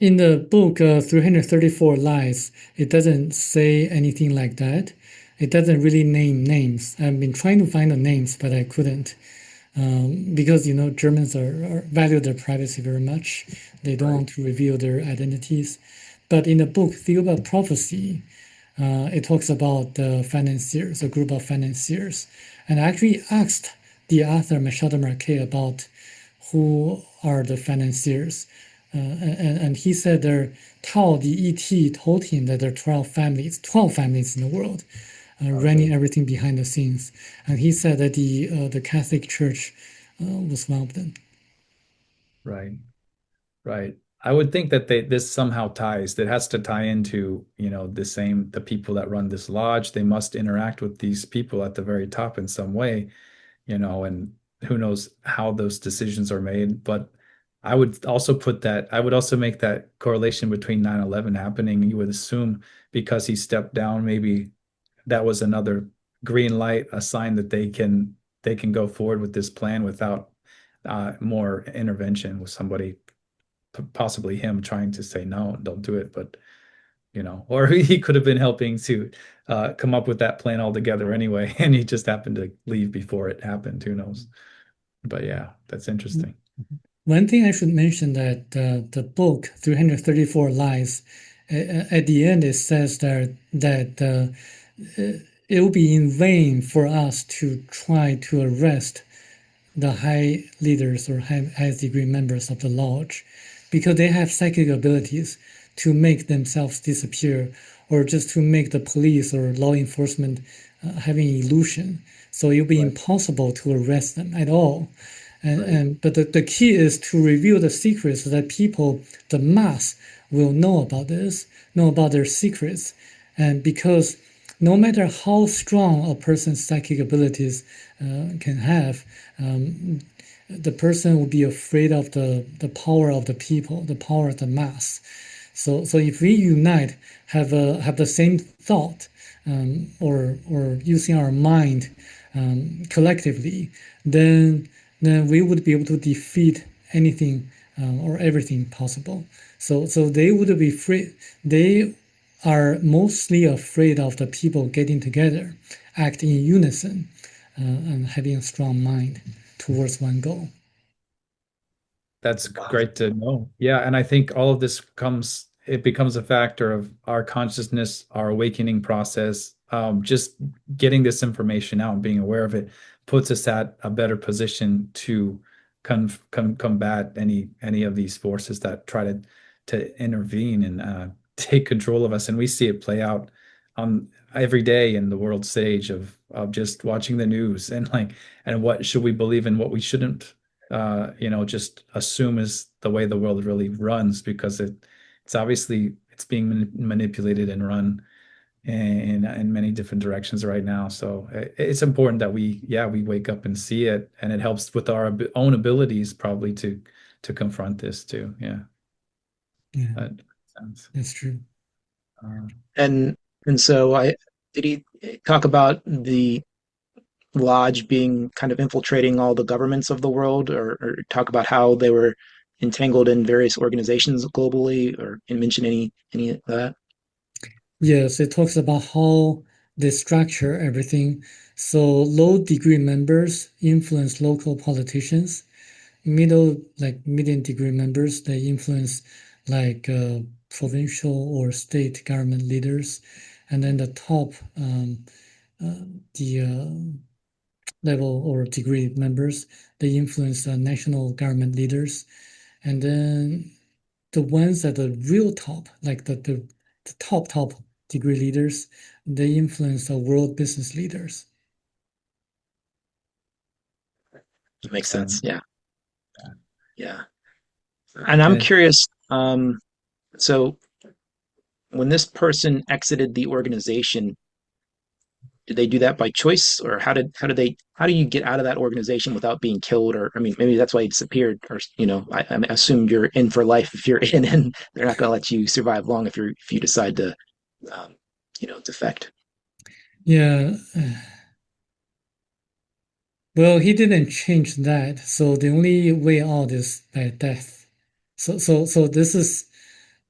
In the book 334 Lies, it doesn't say anything like that. It doesn't really name names. I've been trying to find the names, but I couldn't. Because Germans value their privacy very much. They don't Right, want to reveal their identities. But in the book Thiaoouba Prophecy, it talks about the financiers, a group of financiers, and I actually asked the author Machado Marquet about who are the financiers, and he said there Tao the ET told him that there are 12 families in the world, okay, running everything behind the scenes, and he said that the Catholic Church was one of them. right, right. I would think that this somehow ties, that has to tie into, the people that run this lodge. They must interact with these people at the very top in some way, and who knows how those decisions are made. But I would also make that correlation between 9/11 happening. You would assume because he stepped down, maybe that was another green light, a sign that they can go forward with this plan without more intervention with somebody, possibly him trying to say no, don't do it. But or he could have been helping to come up with that plan altogether anyway, and he just happened to leave before it happened. Who knows? But yeah, that's interesting. One thing I should mention that the book 334 Lies, at the end it says that it will be in vain for us to try to arrest the high leaders or highest degree members of the lodge because they have psychic abilities to make themselves disappear or just to make the police or law enforcement having illusion. So it'll be Right. impossible to arrest them at all. Right. But the key is to reveal the secrets so that people, the mass, will know about this, know about their secrets. And because no matter how strong a person's psychic abilities can have, the person will be afraid of the power of the people, the power of the mass. So if we unite, have the same thought, or using our mind collectively, then we would be able to defeat anything or everything possible. So they would be free. They are mostly afraid of the people getting together, act in unison, and having a strong mind towards one goal. That's great to know. Yeah, and I think all of this it becomes a factor of our consciousness, our awakening process. Just getting this information out and being aware of it puts us at a better position to combat any of these forces that try to intervene and take control of us. And we see it play out on every day in the world stage of just watching the news and and what should we believe in, what we shouldn't just assume is the way the world really runs because it's obviously it's being manipulated and run in many different directions right now. So it's important that we wake up and see it, and it helps with our own abilities probably to confront this too. Yeah, Yeah, that makes sense. that's true. Uh, And and so I did he talk about the lodge being kind of infiltrating all the governments of the world, or talk about how they were entangled in various organizations globally, or mention any of that? Yes, it talks about how they structure everything. So low degree members influence local politicians. Medium degree members, they influence like provincial or state government leaders. And then the top, the level or degree members, they influence national government leaders. And then the ones at the real top, like the top degree leaders, they influence the world business leaders. It makes sense. and Yeah, yeah. And and I'm it, curious. So when this person exited the organization, did they do that by choice, or how do you get out of that organization without being killed? Or I mean, maybe that's why he disappeared. Or I assume you're in for life if you're in, and they're not going to let you survive long if you decide to defect. Yeah. Well, he didn't change that, so the only way out is by death. So this is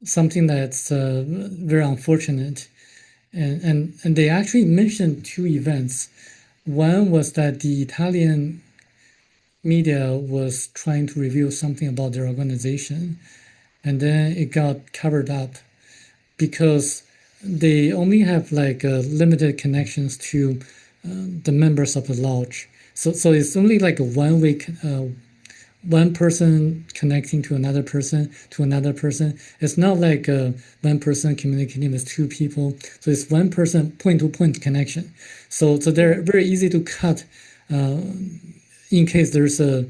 something that's very unfortunate. And they actually mentioned two events. One was that the Italian media was trying to reveal something about their organization, and then it got covered up because they only have like limited connections to the members of the lodge. So it's only like a one person connecting to another person to another person. It's not like one person communicating with two people. So it's one person point to point connection. So they're very easy to cut uh, in case there's a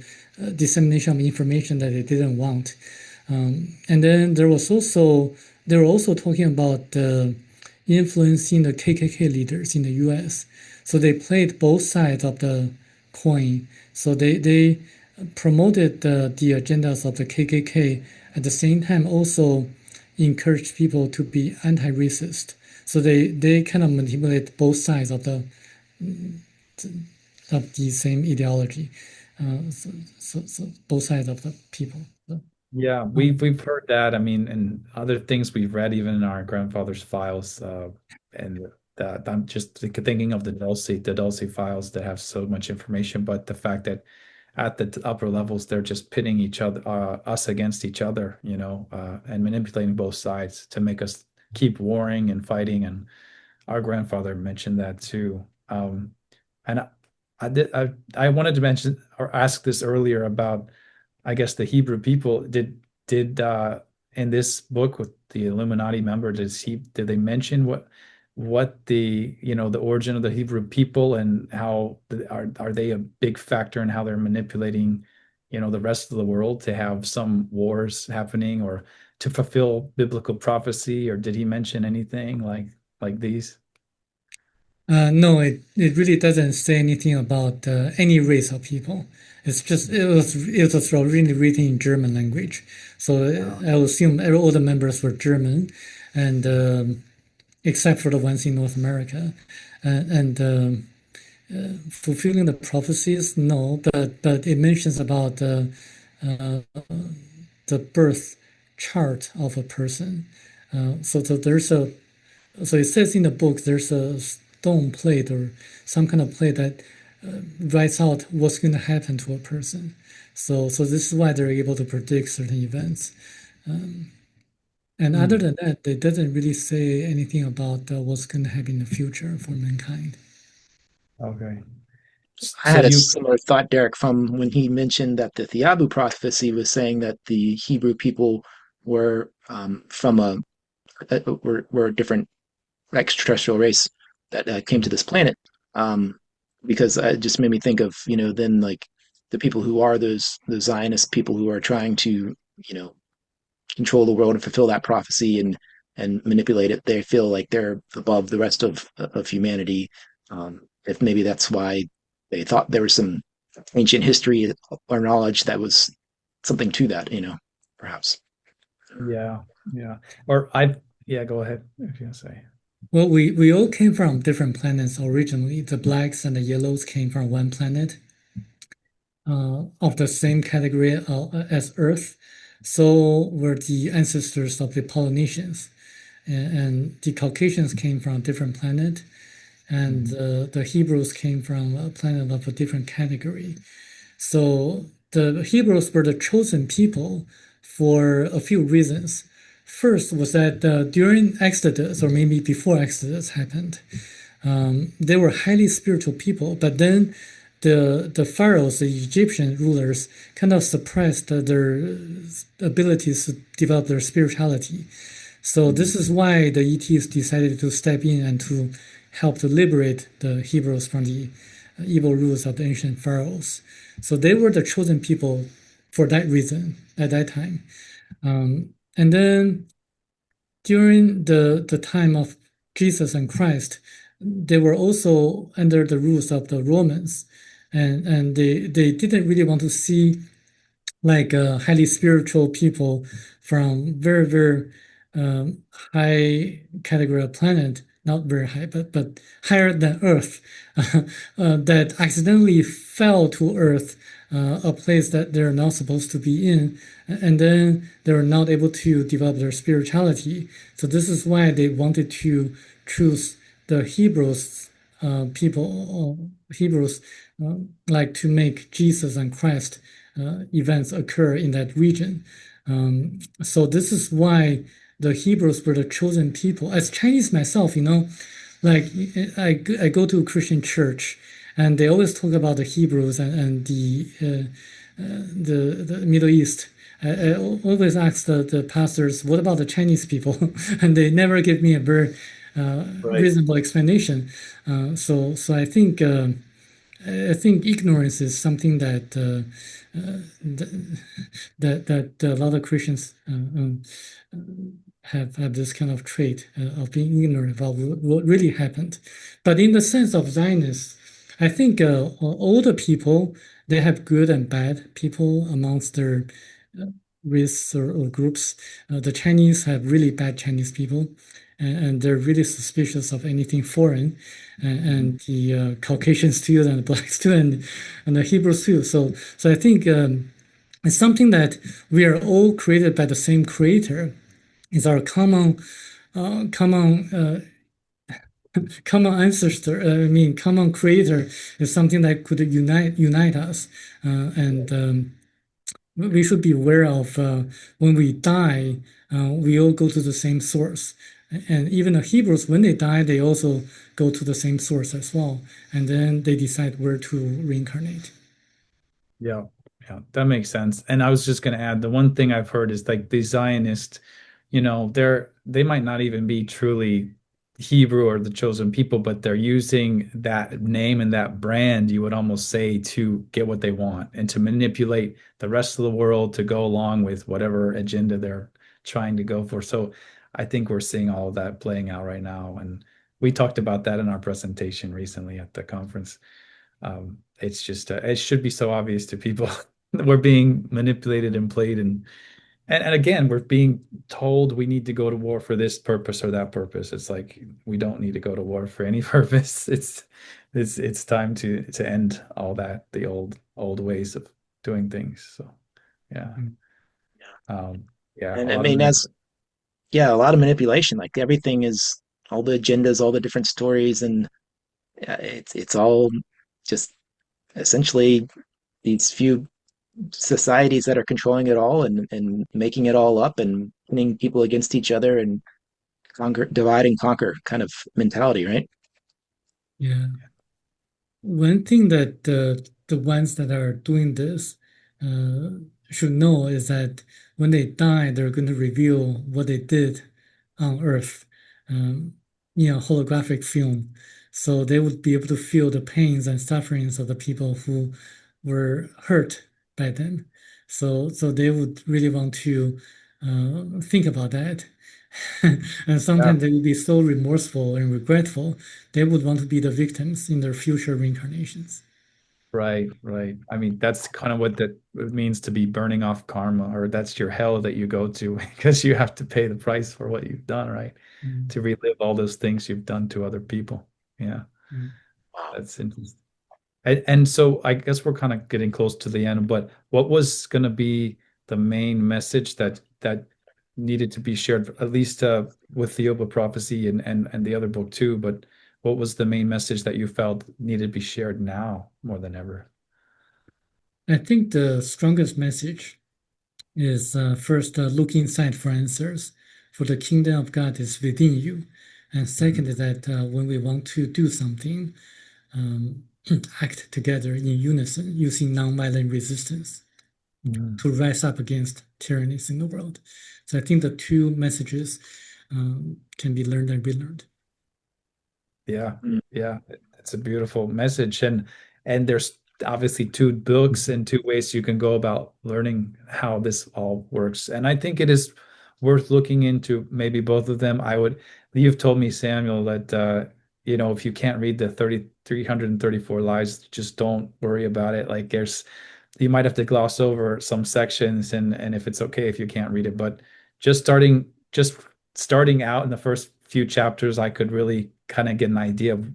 dissemination of information that they didn't want. And then they were also talking about influencing the KKK leaders in the U.S. So they played both sides of the coin. So they promoted the agendas of the KKK at the same time also encouraged people to be anti-racist. So they kind of manipulate both sides of the same ideology. So both sides of the people. So, yeah, we've heard that. I mean, and other things we've read even in our grandfather's files. And that I'm just thinking of the Dulce files that have so much information, but the fact that at the upper levels they're just pitting each other, us against each other, and manipulating both sides to make us keep warring and fighting. And our grandfather mentioned that too. And I wanted to mention or ask this earlier about, I guess, the Hebrew people. Did in this book with the Illuminati member, did they mention what the, the origin of the Hebrew people, and how are they a big factor in how they're manipulating, the rest of the world to have some wars happening, or to fulfill biblical prophecy? Or did he mention anything like these? No, it really doesn't say anything about any race of people. It's just it was originally written in German language, so I would assume all the members were German, and except for the ones in North America, and fulfilling the prophecies, no, but it mentions about the birth chart of a person. So so it says in the book there's a stone plate or some kind of plate that writes out what's going to happen to a person. So this is why they're able to predict certain events. And other Hmm. than that, it doesn't really say anything about what's going to happen in the future for mankind. Okay. I So had a you, similar thought, Derek, from when he mentioned that the Thiaoouba prophecy was saying that the Hebrew people were from were a different extraterrestrial race that came to this planet. Um, because it just made me think of, then like the people who are the Zionist people who are trying to, you know, control the world and fulfill that prophecy and manipulate it. They feel like they're above the rest of humanity. If maybe that's why they thought there was some ancient history or knowledge that was something to that, perhaps. yeah, yeah. Or I, yeah, go ahead if you say. Well, we all came from different planets originally. The blacks and the yellows came from one planet of the same category as Earth. So were the ancestors of the Polynesians. And the Caucasians came from a different planet, and Mhm. the Hebrews came from a planet of a different category. So the Hebrews were the chosen people for a few reasons. First was that during Exodus, or maybe before Exodus happened, they were highly spiritual people, but then the pharaohs, the Egyptian rulers, kind of suppressed their abilities to develop their spirituality. So this is why the ETs decided to step in and to help to liberate the Hebrews from the evil rules of the ancient pharaohs. So they were the chosen people for that reason at that time. And then during the time of Jesus and Christ, they were also under the rules of the Romans, and they didn't really want to see like highly spiritual people from very um, high category of planet, not very high, but higher than Earth, that accidentally fell to Earth, a place that they're not supposed to be in, and then they were not able to develop their spirituality. So this is why they wanted to choose the Hebrews people, Hebrews, like to make Jesus and Christ events occur in that region. So this is why the Hebrews were the chosen people. As Chinese myself, like I go to a Christian church, and they always talk about the Hebrews and the Middle East. I always ask the pastors, "What about the Chinese people?" And they never give me a very Right. reasonable explanation. So I think ignorance is something that a lot of Christians have this kind of trait of being ignorant about what really happened. But in the sense of Zionists, I think all the people, they have good and bad people amongst their uh, race or groups. The Chinese have really bad Chinese people, and they're really suspicious of anything foreign, and the Caucasians too, and the blacks too, and the Hebrews too. So I think it's something that we are all created by the same creator. It's our common common ancestor. I mean, common creator is something that could unite us, and we should be aware of when we die, we all go to the same source. And even the Hebrews, when they die, they also go to the same source as well, and then they decide where to reincarnate. Yeah, yeah, that makes sense. And I was just going to add the one thing I've heard is like the Zionists, they might not even be truly Hebrew or the chosen people, but they're using that name and that brand, you would almost say, to get what they want and to manipulate the rest of the world to go along with whatever agenda they're trying to go for. So I think we're seeing all of that playing out right now. And we talked about that in our presentation recently at the conference. It's just it should be so obvious to people. We're being manipulated and played, and again, we're being told we need to go to war for this purpose or that purpose. It's like we don't need to go to war for any purpose. It's time to end all that, the old ways of doing things. So yeah. Mm. Um, yeah, a And I lot of mean, manip as yeah, a lot of manipulation. Like everything is all the agendas, all the different stories, and it's all just essentially these few societies that are controlling it all and making it all up and pinning people against each other and conquer, divide and conquer kind of mentality, right? Yeah. One thing that the ones that are doing this uh, should know is that when they die, they're going to reveal what they did on Earth, um, holographic film. So they would be able to feel the pains and sufferings of the people who were hurt by them. So they would really want to think about that. And yeah. sometimes they would be so remorseful and regretful they would want to be the victims in their future reincarnations. Right, right. I mean, that's kind of what that it means to be burning off karma, or that's your hell that you go to because you have to pay the price for what you've done, right? Mm, To relive all those things you've done to other people. Yeah, mm. Wow. that's interesting. And so I guess we're kind of getting close to the end, but what was going to be the main message that needed to be shared, at least with Thiaoouba Prophecy and the other book too, but what was the main message that you felt needed to be shared now more than ever? I think the strongest message is first, look inside for answers, for the kingdom of God is within you. And second Mhm. is that when we want to do something, um, act together in unison using nonviolent resistance Mhm. to rise up against tyrannies in the world. So I think the two messages can be learned and relearned. Yeah, Mm. yeah, it's a beautiful message, and there's obviously two books and two ways you can go about learning how this all works. And I think it is worth looking into maybe both of them. You've told me, Samuel, that if you can't read the 334 lies, just don't worry about it. Like you might have to gloss over some sections and if it's okay if you can't read it, but just starting out in the first few chapters, I could really kind of get an idea of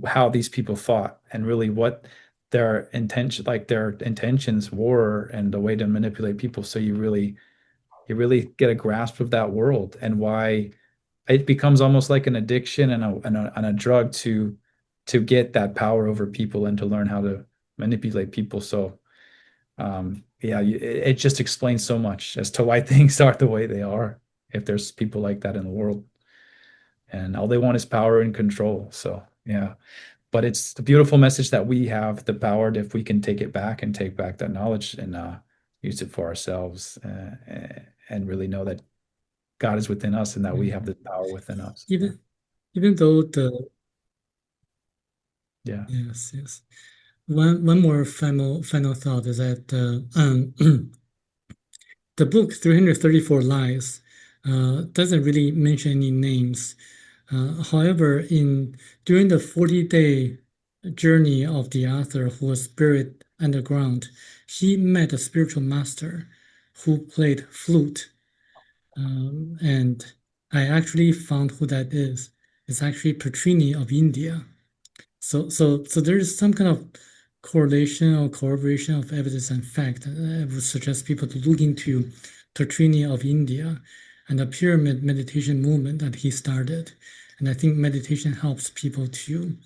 how these people thought and really what their intentions were and the way to manipulate people. So you really get a grasp of that world and why it becomes almost like an addiction and a drug to get that power over people and to learn how to manipulate people. So yeah, it just explains so much as to why things are the way they are if there's people like that in the world. And all they want is power and control. So yeah, but it's the beautiful message that we have the power if we can take it back and take back that knowledge and use it for ourselves and really know that God is within us and that we Yeah. have the power within us. Yeah. Even though the Yeah. yes, yes. One more final thought is that the book 334 Lies doesn't really mention any names. However, in during the 40-day journey of the author who was buried underground, he met a spiritual master who played flute. And I actually found who that is. It's actually Petrini of India. So there is some kind of correlation or corroboration of evidence and fact. I would suggest people to look into Petrini of India and the pyramid meditation movement that he started. And I think meditation helps people to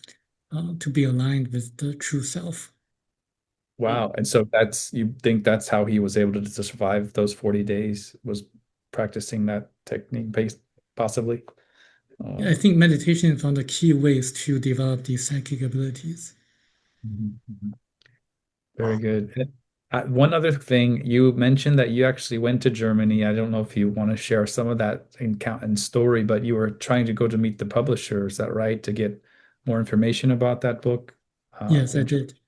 be aligned with the true self. Wow. And so you think that's how he was able to survive those 40 days was practicing that technique based possibly? Oh, I think meditation is one of the key ways to develop these psychic abilities. mhm, mhm. Very good. One other thing, you mentioned that you actually went to Germany. I don't know if you want to share some of that in count and story, but you were trying to go to meet the publisher. Is that right? To get more information about that book? Yes, I In did.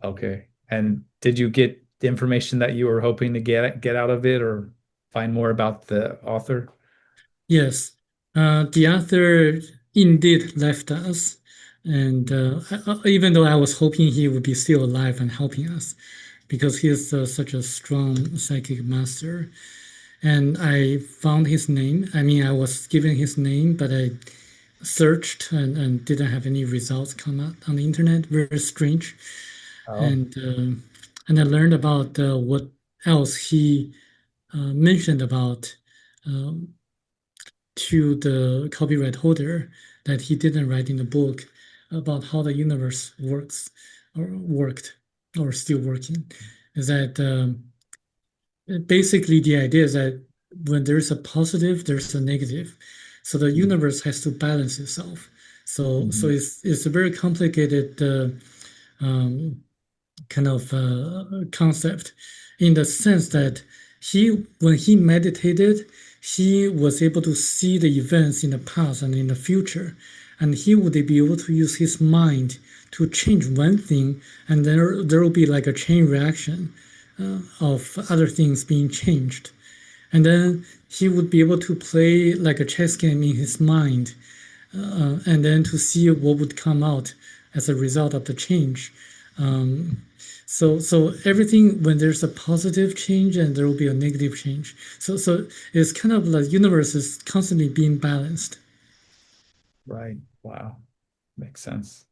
Okay. And did you get the information that you were hoping to get out of it or find more about the author? Yes, the author indeed left us, and even though I was hoping he would be still alive and helping us, because he is such a strong psychic master. And I found his name. I mean, I was given his name, but I searched and didn't have any results come out on the internet. Very strange. Oh, And I learned about what else he mentioned about um, to the copyright holder that he didn't write in the book about how the universe works or worked or still working. Is that basically the idea is that when there's a positive, there's a negative. So the mhm, universe has to balance itself. So mhm, it's a very complicated um, kind of concept in the sense that when he meditated, he was able to see the events in the past and in the future, and he would be able to use his mind to change one thing, and there will be like a chain reaction of other things being changed. And then he would be able to play like a chess game in his mind, and then to see what would come out as a result of the change. Um, so everything when there's a positive change and there will be a negative change. So it's kind of like universe is constantly being balanced. right. Wow. Makes sense.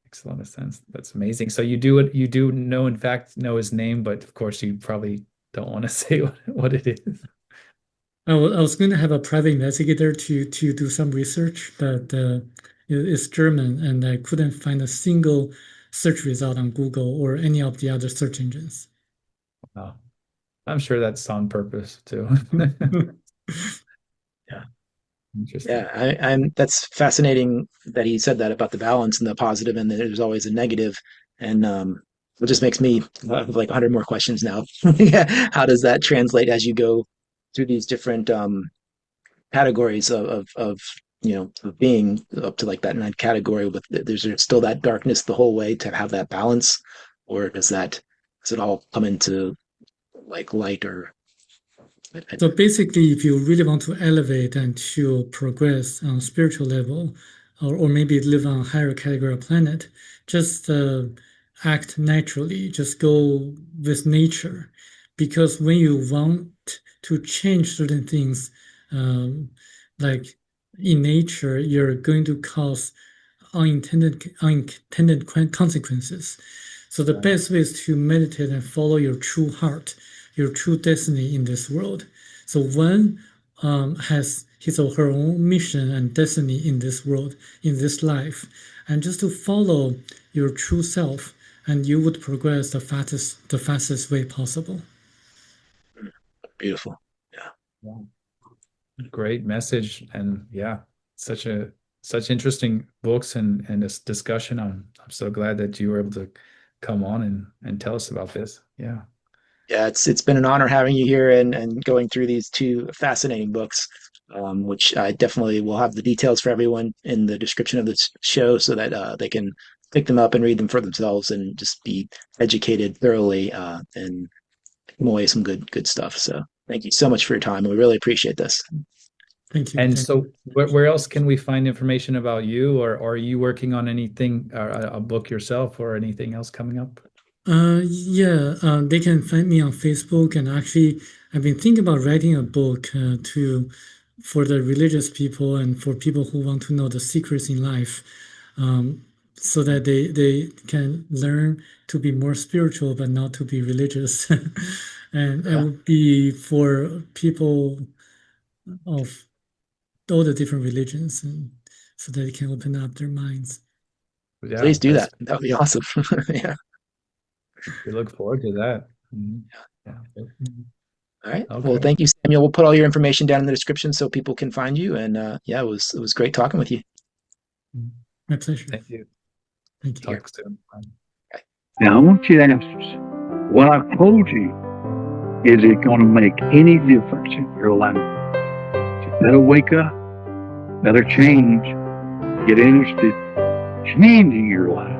Makes a lot of sense. That's amazing. So you do it, you do know, in fact, know his name, but of course you probably don't want to say what it is. I was going to have a private investigator to do some research, but it's German and I couldn't find a single search result on Google or any of the other search engines. Wow. I'm sure that's on purpose too. Yeah. Interesting. Yeah, I'm that's fascinating that he said that about the balance and the positive, and that there's always a negative, and it just makes me have like 100 more questions now. Yeah, how does that translate as you go through these different categories of of being up to like that ninth category? With there's still that darkness the whole way to have that balance, or does it all come into like light or So basically, if you really want to elevate and to progress on spiritual level, or maybe live on a higher category of planet, just act naturally. Just go with nature, because when you want to change certain things, um, like in nature, you're going to cause unintended consequences. So the Right. best way is to meditate and follow your true heart, your true destiny in this world. So one has his or her own mission and destiny in this world, in this life, and just to follow your true self, and you would progress the fastest way possible. beautiful? Yeah. Yeah. Great message. And yeah, such interesting books and this discussion. I'm so glad that you were able to come on and tell us about this. Yeah. Yeah, it's been an honor having you here and going through these two fascinating books, which I definitely will have the details for everyone in the description of this show so that they can pick them up and read them for themselves and just be educated thoroughly and come away with some good stuff. So thank you so much for your time. We really appreciate this. Thank you. And Thank you. so where else can we find information about you, or are you working on anything, a book yourself or anything else coming up? Yeah, they can find me on Facebook, and actually, I've been thinking about writing a book to for the religious people and for people who want to know the secrets in life, so that they can learn to be more spiritual but not to be religious, and it Yeah, would be for people of all the different religions, and so that they can open up their minds. Yeah, please do that. That would be awesome. Yeah. we look forward to that. Mhm. Yeah. All right. Well, Okay. thank you, Samuel. We'll put all your information down in the description so people can find you. And yeah, it was great talking with you. My pleasure. Thank you. Thank you. Talk soon. Bye. Now, I want you to ask this. What I've told you, is it going to make any difference in your life? You better wake up, better change, get interested, changing your life.